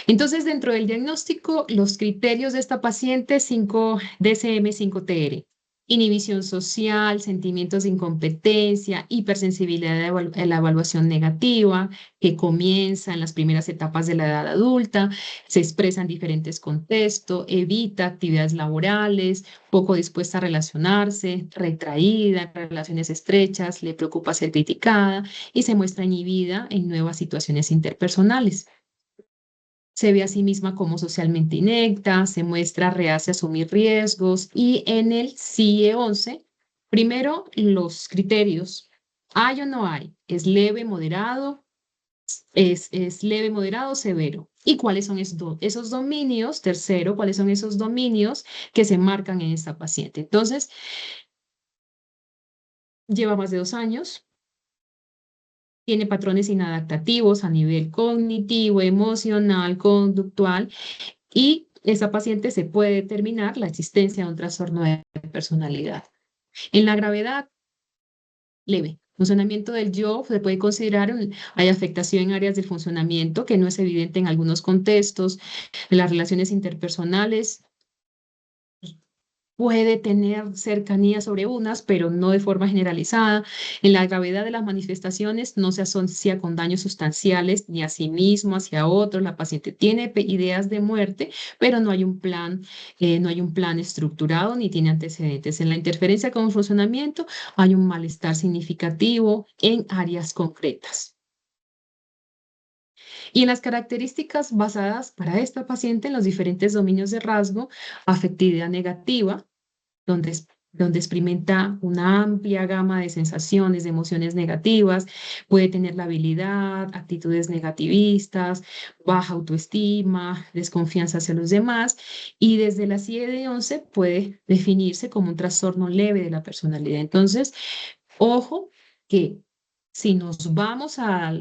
Entonces, dentro del diagnóstico, los criterios de esta paciente 5 DSM-5TR, inhibición social, sentimientos de incompetencia, hipersensibilidad a la evaluación negativa, que comienza en las primeras etapas de la edad adulta, se expresa en diferentes contextos, evita actividades laborales, poco dispuesta a relacionarse, retraída en relaciones estrechas, le preocupa ser criticada y se muestra inhibida en nuevas situaciones interpersonales. Se ve a sí misma como socialmente inecta, se muestra reacia a asumir riesgos y en el CIE-11, primero los criterios. ¿Hay o no hay? ¿Es leve, moderado? ¿Es leve, moderado, severo? ¿Y cuáles son esos dominios? Tercero, ¿cuáles son esos dominios que se marcan en esta paciente? Entonces, lleva más de 2 años, tiene patrones inadaptativos a nivel cognitivo, emocional, conductual. Y esa paciente se puede determinar la existencia de un trastorno de personalidad. En la gravedad leve, funcionamiento del yo se puede considerar, hay afectación en áreas del funcionamiento que no es evidente en algunos contextos, de las relaciones interpersonales. Puede tener cercanía sobre unas, pero no de forma generalizada. En la gravedad de las manifestaciones no se asocia con daños sustanciales ni a sí mismo, hacia otros. La paciente tiene ideas de muerte, pero no hay un plan estructurado ni tiene antecedentes. En la interferencia con el funcionamiento hay un malestar significativo en áreas concretas. Y en las características basadas para esta paciente en los diferentes dominios de rasgo, afectividad negativa, donde experimenta una amplia gama de sensaciones, de emociones negativas, puede tener la habilidad, actitudes negativistas, baja autoestima, desconfianza hacia los demás, y desde la CIE-11 puede definirse como un trastorno leve de la personalidad. Entonces, ojo que si nos vamos a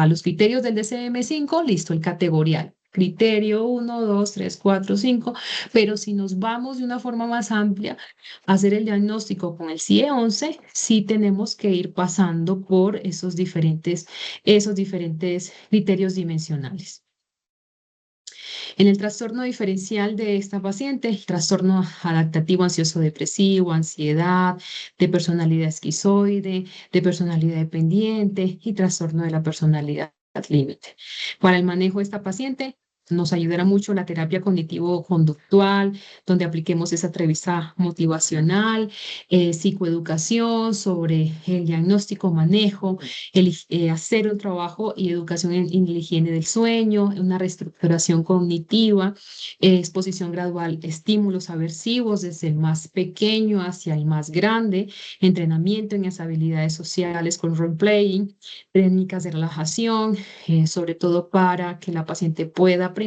los criterios del DSM-5, listo, el categorial. Criterio 1, 2, 3, 4, 5, pero si nos vamos de una forma más amplia a hacer el diagnóstico con el CIE-11, sí tenemos que ir pasando por esos diferentes criterios dimensionales. En el trastorno diferencial de esta paciente, el trastorno adaptativo ansioso depresivo, ansiedad, de personalidad esquizoide, de personalidad dependiente y trastorno de la personalidad límite. Para el manejo de esta paciente, nos ayudará mucho la terapia cognitivo-conductual, donde apliquemos esa entrevista motivacional, psicoeducación sobre el diagnóstico, manejo, hacer un trabajo y educación en la higiene del sueño, una reestructuración cognitiva, exposición gradual, estímulos aversivos desde el más pequeño hacia el más grande, entrenamiento en esas habilidades sociales con role-playing, técnicas de relajación, sobre todo para que la paciente pueda aprender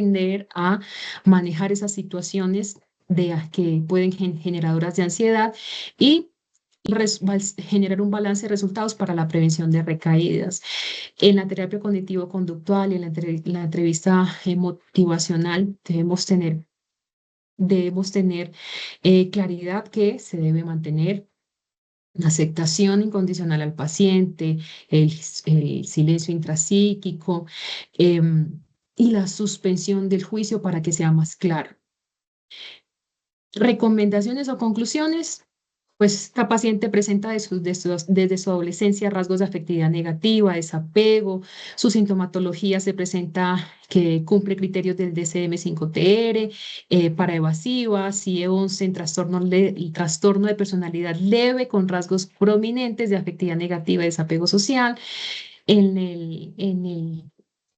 a manejar esas situaciones que pueden generadoras de ansiedad y generar un balance de resultados para la prevención de recaídas. En la terapia cognitivo-conductual y en la entrevista motivacional debemos tener claridad que se debe mantener la aceptación incondicional al paciente, el silencio intrapsíquico y la suspensión del juicio para que sea más claro. Recomendaciones o conclusiones. Pues esta paciente presenta desde su adolescencia rasgos de afectividad negativa, desapego, su sintomatología se presenta que cumple criterios del DSM-5-TR, para evasiva, CIE-11 en trastorno de personalidad leve con rasgos prominentes de afectividad negativa y desapego social.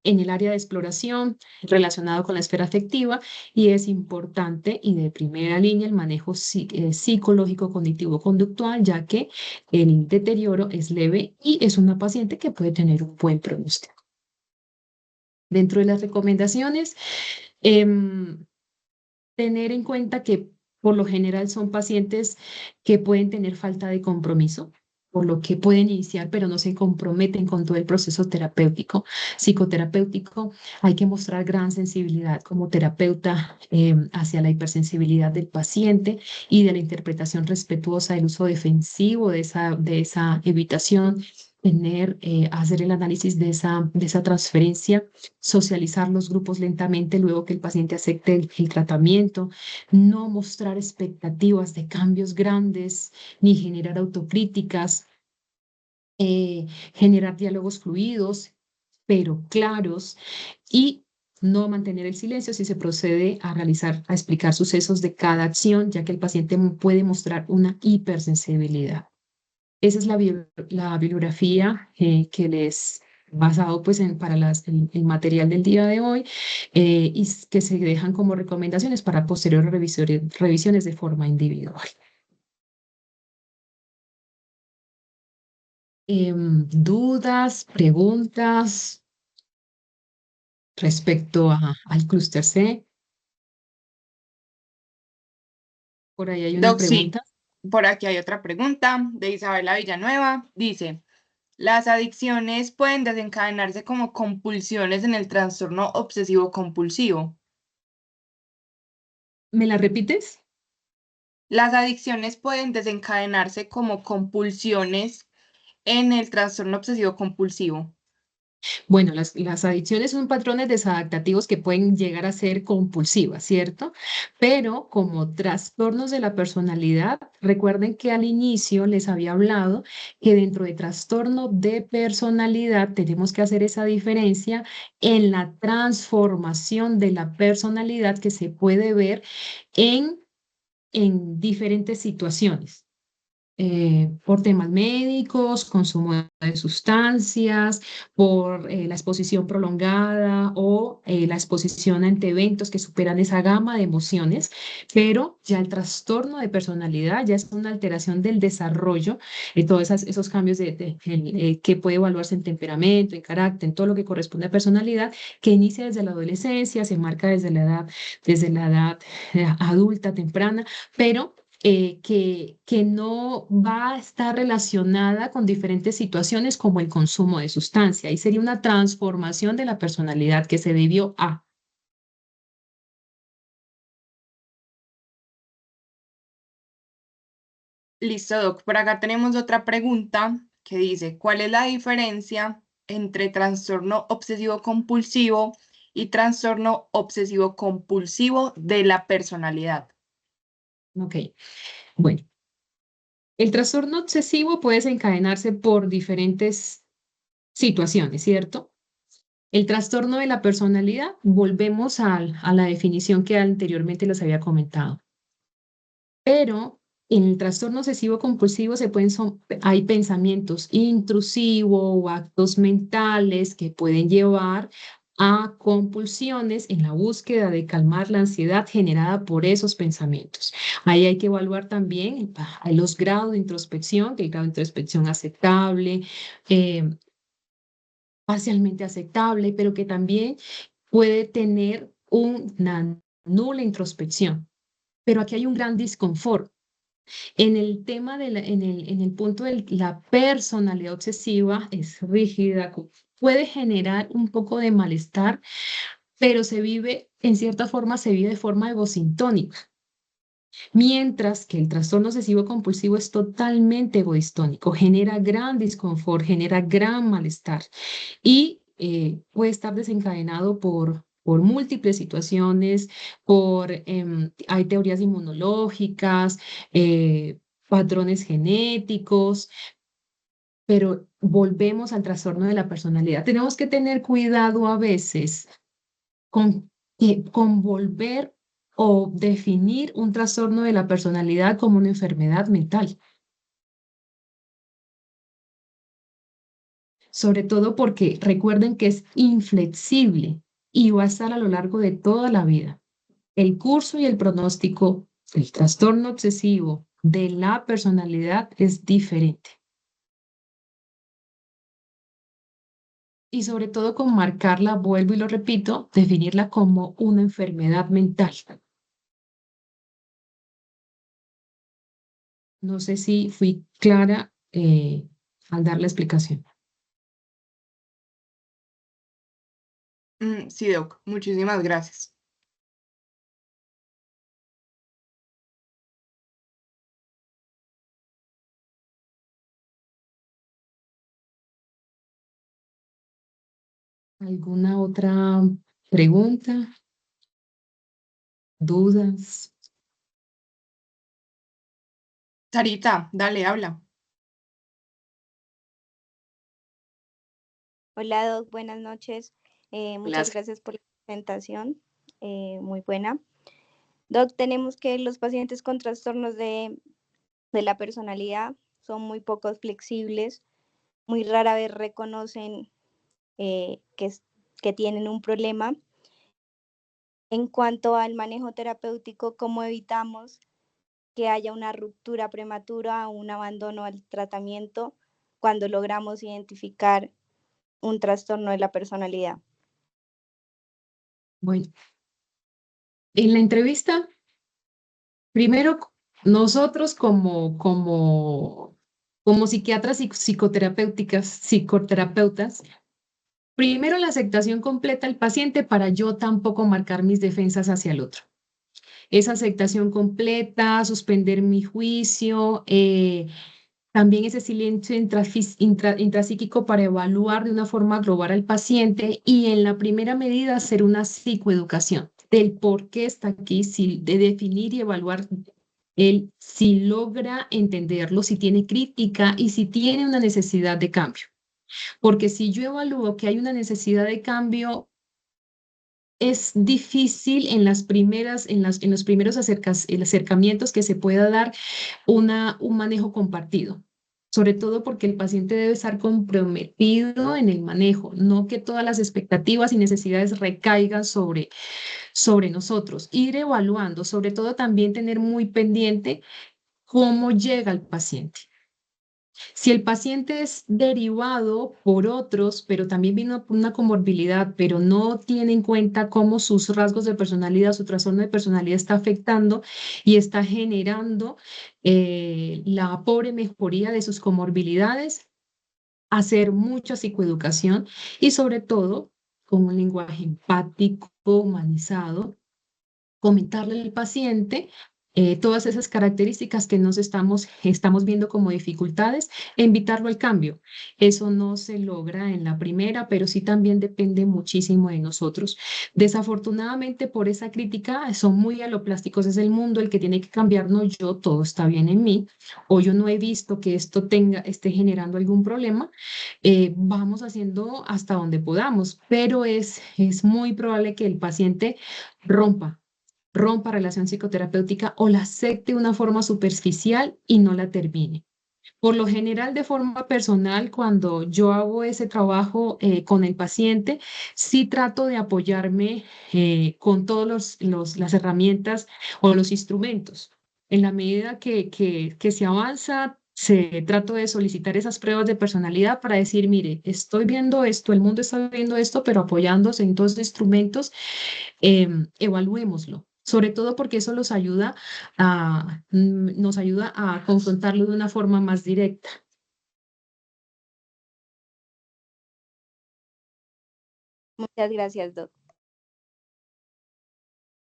En el área de exploración relacionado con la esfera afectiva y es importante y de primera línea el manejo psicológico cognitivo-conductual, ya que el deterioro es leve y es una paciente que puede tener un buen pronóstico. Dentro de las recomendaciones, tener en cuenta que por lo general son pacientes que pueden tener falta de compromiso, por lo que pueden iniciar, pero no se comprometen con todo el proceso terapéutico, psicoterapéutico. Hay que mostrar gran sensibilidad como terapeuta hacia la hipersensibilidad del paciente y de la interpretación respetuosa del uso defensivo de esa evitación, hacer el análisis de esa transferencia, socializar los grupos lentamente luego que el paciente acepte el tratamiento, no mostrar expectativas de cambios grandes ni generar autocríticas, generar diálogos fluidos, pero claros, y no mantener el silencio si se procede a explicar sucesos de cada acción, ya que el paciente puede mostrar una hipersensibilidad. Esa es la bibliografía que les basado pues para el material del día de hoy y que se dejan como recomendaciones para posteriores revisiones de forma individual. ¿Dudas, preguntas respecto al clúster C? Por ahí hay una Doc, sí, pregunta. por aquí hay otra pregunta de Isabela Villanueva. Dice, ¿las adicciones pueden desencadenarse como compulsiones en el trastorno obsesivo compulsivo? ¿Me la repites? Las adicciones pueden desencadenarse como compulsiones en el trastorno obsesivo compulsivo. Bueno, las adicciones son patrones desadaptativos que pueden llegar a ser compulsivas, ¿cierto? Pero como trastornos de la personalidad, recuerden que al inicio les había hablado que dentro de trastorno de personalidad tenemos que hacer esa diferencia en la transformación de la personalidad que se puede ver en, en diferentes situaciones por temas médicos, consumo de sustancias, por la exposición prolongada o la exposición ante eventos que superan esa gama de emociones, pero ya el trastorno de personalidad ya es una alteración del desarrollo, todos esos cambios que puede evaluarse en temperamento, en carácter, en todo lo que corresponde a personalidad, que inicia desde la adolescencia, se marca desde la edad adulta temprana, pero que no va a estar relacionada con diferentes situaciones como el consumo de sustancia. Y sería una transformación de la personalidad que se debió a. Listo, Doc. Por acá tenemos otra pregunta que dice, ¿cuál es la diferencia entre trastorno obsesivo compulsivo y trastorno obsesivo compulsivo de la personalidad? Ok, bueno. El trastorno obsesivo puede desencadenarse por diferentes situaciones, ¿cierto? El trastorno de la personalidad, volvemos a la definición que anteriormente les había comentado. Pero en el trastorno obsesivo compulsivo hay pensamientos intrusivos o actos mentales que pueden llevar a compulsiones en la búsqueda de calmar la ansiedad generada por esos pensamientos. Ahí hay que evaluar también los grados de introspección, que el grado de introspección aceptable, eh, parcialmente aceptable, pero que también puede tener una nula introspección. Pero aquí hay un gran disconfort. En el tema en el punto de la personalidad obsesiva es rígida, puede generar un poco de malestar, pero se vive, en cierta forma, se vive de forma egosintónica. Mientras que el trastorno obsesivo compulsivo es totalmente egoistónico, genera gran disconfort, genera gran malestar y puede estar desencadenado por múltiples situaciones, hay teorías inmunológicas, patrones genéticos, pero volvemos al trastorno de la personalidad. Tenemos que tener cuidado a veces con volver o definir un trastorno de la personalidad como una enfermedad mental. Sobre todo porque recuerden que es inflexible y va a estar a lo largo de toda la vida. El curso y el pronóstico del trastorno obsesivo de la personalidad es diferente. Y sobre todo con marcarla, vuelvo y lo repito, definirla como una enfermedad mental. No sé si fui clara al dar la explicación. Sí, Doc, muchísimas gracias. ¿Alguna otra pregunta? ¿Dudas? Sarita, dale, habla. Hola, Doc, buenas noches. Muchas gracias por la presentación, muy buena. Doc, tenemos que los pacientes con trastornos de la personalidad son muy poco flexibles, muy rara vez reconocen que tienen un problema. En cuanto al manejo terapéutico, ¿cómo evitamos que haya una ruptura prematura o un abandono al tratamiento cuando logramos identificar un trastorno de la personalidad? Bueno, en la entrevista, primero nosotros como psiquiatras y psicoterapeutas, primero la aceptación completa del paciente para yo tampoco marcar mis defensas hacia el otro. Esa aceptación completa, suspender mi juicio, también ese silencio intrapsíquico para evaluar de una forma global al paciente y en la primera medida hacer una psicoeducación del por qué está aquí, de definir y evaluar él si logra entenderlo, si tiene crítica y si tiene una necesidad de cambio. Porque si yo evalúo que hay una necesidad de cambio, es difícil en las primeras, en los primeros acercamientos que se pueda dar un manejo compartido. Sobre todo porque el paciente debe estar comprometido en el manejo, no que todas las expectativas y necesidades recaigan sobre nosotros. Ir evaluando, sobre todo también tener muy pendiente cómo llega el paciente. Si el paciente es derivado por otros, pero también vino por una comorbilidad, pero no tiene en cuenta cómo sus rasgos de personalidad, su trastorno de personalidad está afectando y está generando la pobre mejoría de sus comorbilidades, hacer mucha psicoeducación y sobre todo con un lenguaje empático, humanizado, comentarle al paciente todas esas características que estamos viendo como dificultades e invitarlo al cambio. Eso no se logra en la primera, pero sí también depende muchísimo de nosotros. Desafortunadamente, por esa crítica, son muy aloplásticos, es el mundo el que tiene que cambiar, no yo, todo está bien en mí, o yo no he visto que esto esté generando algún problema. Vamos haciendo hasta donde podamos, pero es muy probable que el paciente rompa relación psicoterapéutica o la acepte de una forma superficial y no la termine. Por lo general, de forma personal, cuando yo hago ese trabajo con el paciente, sí trato de apoyarme con todas las herramientas o los instrumentos. En la medida que se avanza, trato de solicitar esas pruebas de personalidad para decir, mire, estoy viendo esto, el mundo está viendo esto, pero apoyándose en todos los instrumentos, evaluémoslo. sobre todo porque eso nos ayuda a confrontarlo de una forma más directa. Muchas gracias, Doc.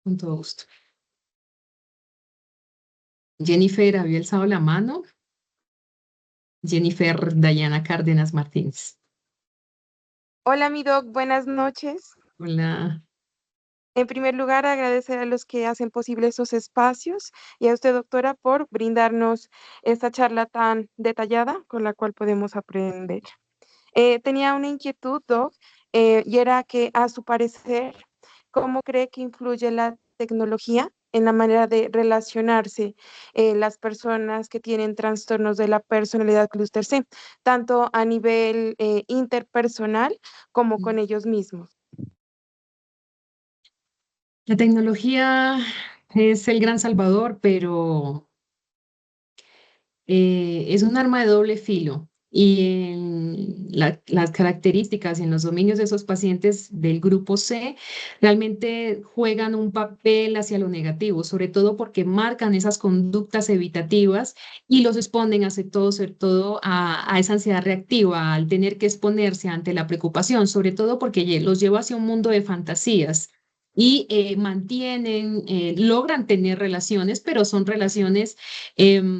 Con todo gusto. Jennifer había alzado la mano. Jennifer Dayana Cárdenas Martínez. Hola, mi doc, buenas noches. Hola. En primer lugar, agradecer a los que hacen posible estos espacios y a usted, doctora, por brindarnos esta charla tan detallada con la cual podemos aprender. Tenía una inquietud, doc, y era que, a su parecer, ¿cómo cree que influye la tecnología en la manera de relacionarse las personas que tienen trastornos de la personalidad clúster C, tanto a nivel interpersonal como con ellos mismos? La tecnología es el gran salvador, pero es un arma de doble filo. Y en las características y en los dominios de esos pacientes del grupo C realmente juegan un papel hacia lo negativo, sobre todo porque marcan esas conductas evitativas y los exponen a sobre todo a esa ansiedad reactiva, al tener que exponerse ante la preocupación, sobre todo porque los lleva hacia un mundo de fantasías. Y logran tener relaciones, pero son relaciones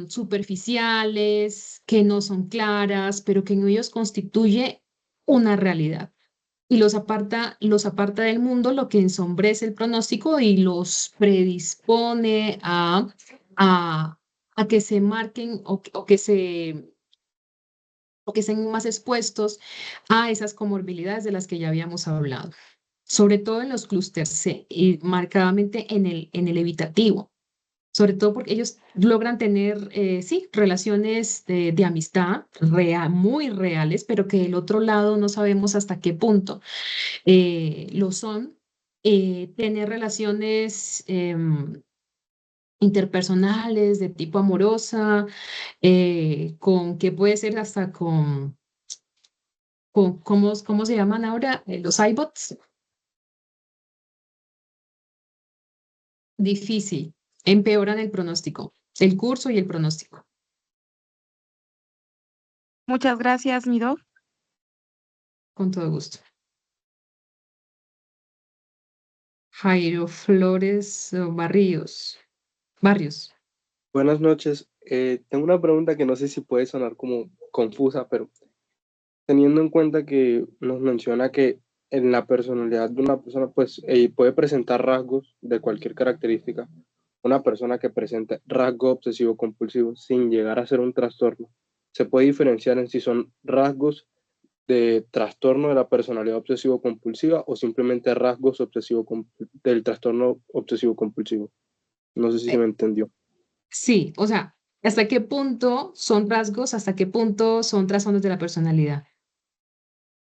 superficiales, que no son claras, pero que en ellos constituye una realidad. Y los aparta del mundo, lo que ensombrece el pronóstico y los predispone a, a que se marquen o que estén más expuestos a esas comorbilidades de las que ya habíamos hablado, sobre todo en los clústeres C y marcadamente en el evitativo, sobre todo porque ellos logran tener, sí, relaciones de amistad muy reales, pero que del otro lado no sabemos hasta qué punto lo son. Tener relaciones interpersonales de tipo amorosa, con que puede ser hasta ¿cómo se llaman ahora? Los iBots. Difícil, empeoran el pronóstico, el curso y el pronóstico. Muchas gracias, mi doc. Con todo gusto. Jairo Flores Barrios. Buenas noches. Tengo una pregunta que no sé si puede sonar como confusa, pero teniendo en cuenta que nos menciona que en la personalidad de una persona, pues puede presentar rasgos de cualquier característica. Una persona que presente rasgo obsesivo compulsivo sin llegar a ser un trastorno, se puede diferenciar en si son rasgos de trastorno de la personalidad obsesivo compulsiva o simplemente rasgos del trastorno obsesivo compulsivo. No sé si se me entendió. Sí, o sea, ¿hasta qué punto son rasgos? ¿Hasta qué punto son trastornos de la personalidad?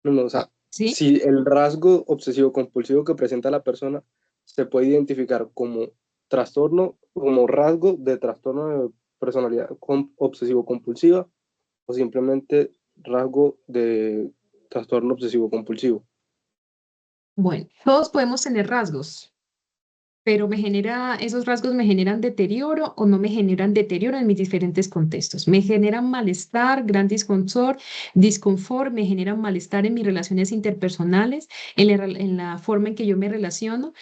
No, no, o sea, ¿Sí? si el rasgo obsesivo compulsivo que presenta la persona se puede identificar como trastorno, como rasgo de trastorno de personalidad obsesivo compulsiva o simplemente rasgo de trastorno obsesivo compulsivo. Bueno, todos podemos tener rasgos, pero esos rasgos me generan deterioro o no me generan deterioro en mis diferentes contextos. Me generan malestar, gran disconfort, me generan malestar en mis relaciones interpersonales, en la forma en que yo me relaciono,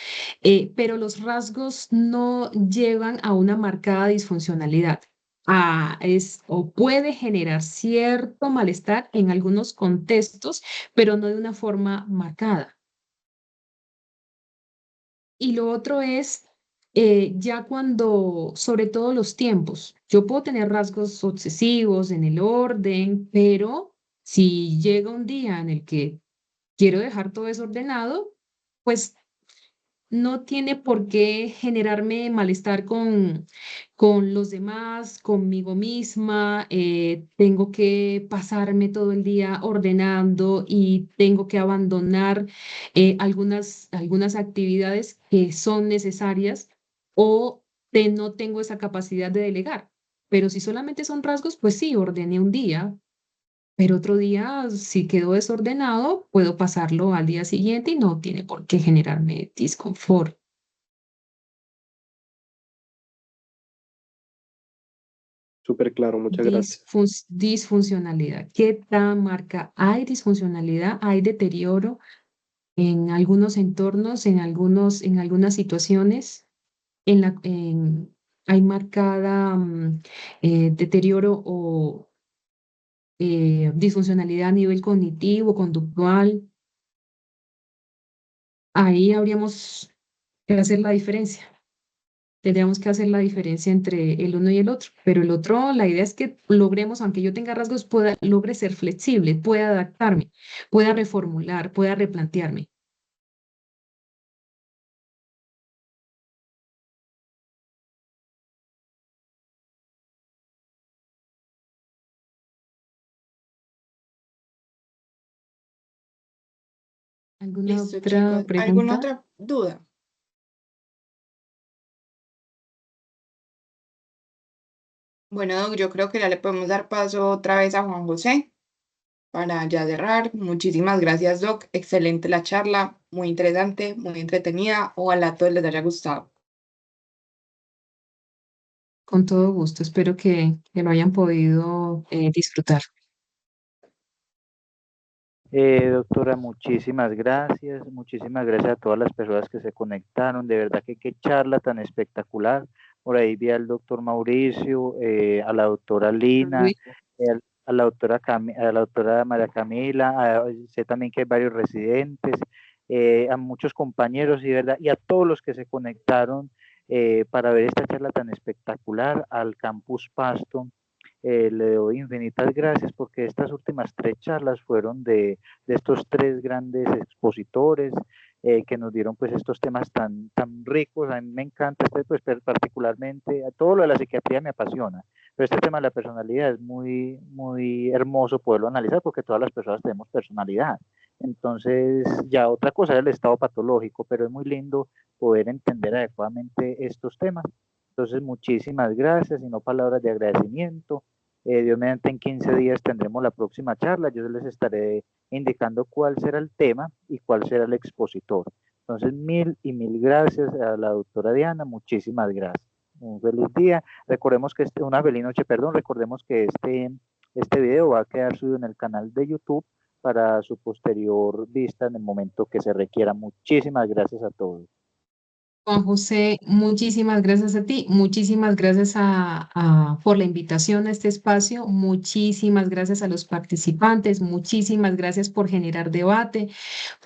pero los rasgos no llevan a una marcada disfuncionalidad. O puede generar cierto malestar en algunos contextos, pero no de una forma marcada. Y lo otro es ya cuando, sobre todo los tiempos, yo puedo tener rasgos obsesivos en el orden, pero si llega un día en el que quiero dejar todo desordenado, pues no tiene por qué generarme malestar con los demás, conmigo misma. Tengo que pasarme todo el día ordenando y tengo que abandonar algunas actividades que son necesarias o no tengo esa capacidad de delegar. Pero si solamente son rasgos, pues sí, ordené un día, pero otro día, si quedó desordenado, puedo pasarlo al día siguiente y no tiene por qué generarme disconfort. Súper claro, muchas gracias. Disfuncionalidad. ¿Qué tan marca? ¿Hay disfuncionalidad? ¿Hay deterioro en algunos entornos, en algunas situaciones? ¿Hay marcada deterioro o disfuncionalidad a nivel cognitivo, conductual? Ahí habríamos que hacer la diferencia. Tendríamos que hacer la diferencia entre el uno y el otro, pero el otro, la idea es que logremos, aunque yo tenga rasgos, logre ser flexible, pueda adaptarme, pueda reformular, pueda replantearme. ¿Alguna Listo, otra chicos. ¿Alguna pregunta? otra duda? Bueno, Doc, yo creo que ya le podemos dar paso otra vez a Juan José para ya cerrar. Muchísimas gracias, Doc. Excelente la charla, muy interesante, muy entretenida. Ojalá a todos les haya gustado. Con todo gusto, espero que lo hayan podido disfrutar. Doctora, muchísimas gracias a todas las personas que se conectaron, de verdad que qué charla tan espectacular. Por ahí vi al doctor Mauricio, a la doctora Lina, Luis. a la doctora a la doctora María Camila, sé también que hay varios residentes, a muchos compañeros y verdad, y a todos los que se conectaron para ver esta charla tan espectacular al Campus Pasto. Le doy infinitas gracias porque estas últimas 3 charlas fueron de estos 3 grandes expositores que nos dieron pues estos temas tan ricos. A mí me encanta pues particularmente, a todo lo de la psiquiatría me apasiona, pero este tema de la personalidad es muy hermoso poderlo analizar porque todas las personas tenemos personalidad. Entonces ya otra cosa es el estado patológico, pero es muy lindo poder entender adecuadamente estos temas. Entonces, muchísimas gracias y no palabras de agradecimiento. Dios mediante en 15 días tendremos la próxima charla. Yo les estaré indicando cuál será el tema y cuál será el expositor. Entonces, mil gracias a la doctora Diana. Muchísimas gracias. Un feliz día. Recordemos que una feliz noche, perdón. Recordemos que este video va a quedar subido en el canal de YouTube para su posterior vista en el momento que se requiera. Muchísimas gracias a todos. Juan José, muchísimas gracias a ti, muchísimas gracias por la invitación a este espacio, muchísimas gracias a los participantes, muchísimas gracias por generar debate,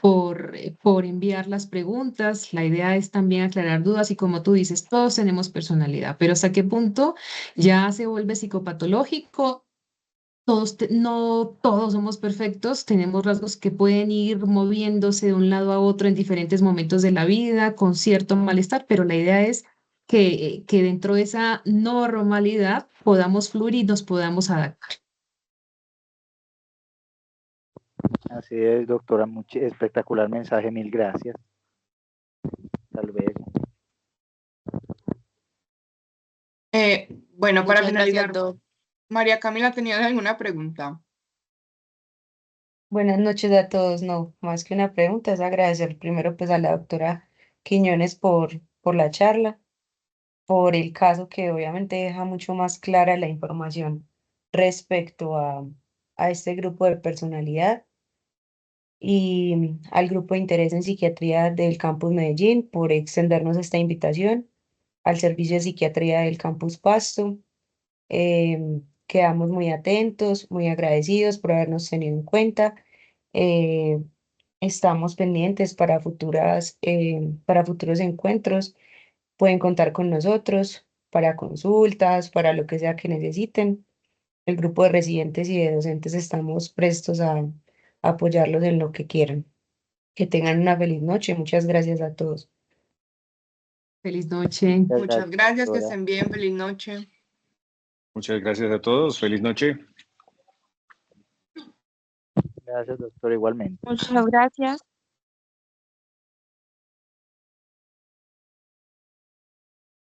por enviar las preguntas. La idea es también aclarar dudas y como tú dices, todos tenemos personalidad, pero ¿hasta qué punto ya se vuelve psicopatológico? No todos somos perfectos, tenemos rasgos que pueden ir moviéndose de un lado a otro en diferentes momentos de la vida con cierto malestar, pero la idea es que dentro de esa normalidad podamos fluir y nos podamos adaptar. Así es, doctora, espectacular mensaje, mil gracias. Tal vez. Bueno, para Muchas finalizar, gracias, Doc. María Camila, ¿tenías alguna pregunta? Buenas noches a todos. No, más que una pregunta, es agradecer primero pues a la doctora Quiñones por la charla, por el caso que obviamente deja mucho más clara la información respecto a este grupo de personalidad y al grupo de interés en psiquiatría del Campus Medellín por extendernos esta invitación, al servicio de psiquiatría del Campus Pasto. Quedamos muy atentos, muy agradecidos por habernos tenido en cuenta. Eh, Estamos pendientes para futuros encuentros. Pueden contar con nosotros para consultas, para lo que sea que necesiten. El grupo de residentes y de docentes estamos prestos a apoyarlos en lo que quieran. Que tengan una feliz noche. Muchas gracias a todos. Feliz noche. Muchas gracias, que doctora. estén bien, feliz noche. Muchas gracias a todos. Feliz noche. Gracias, doctora, igualmente. Muchas gracias.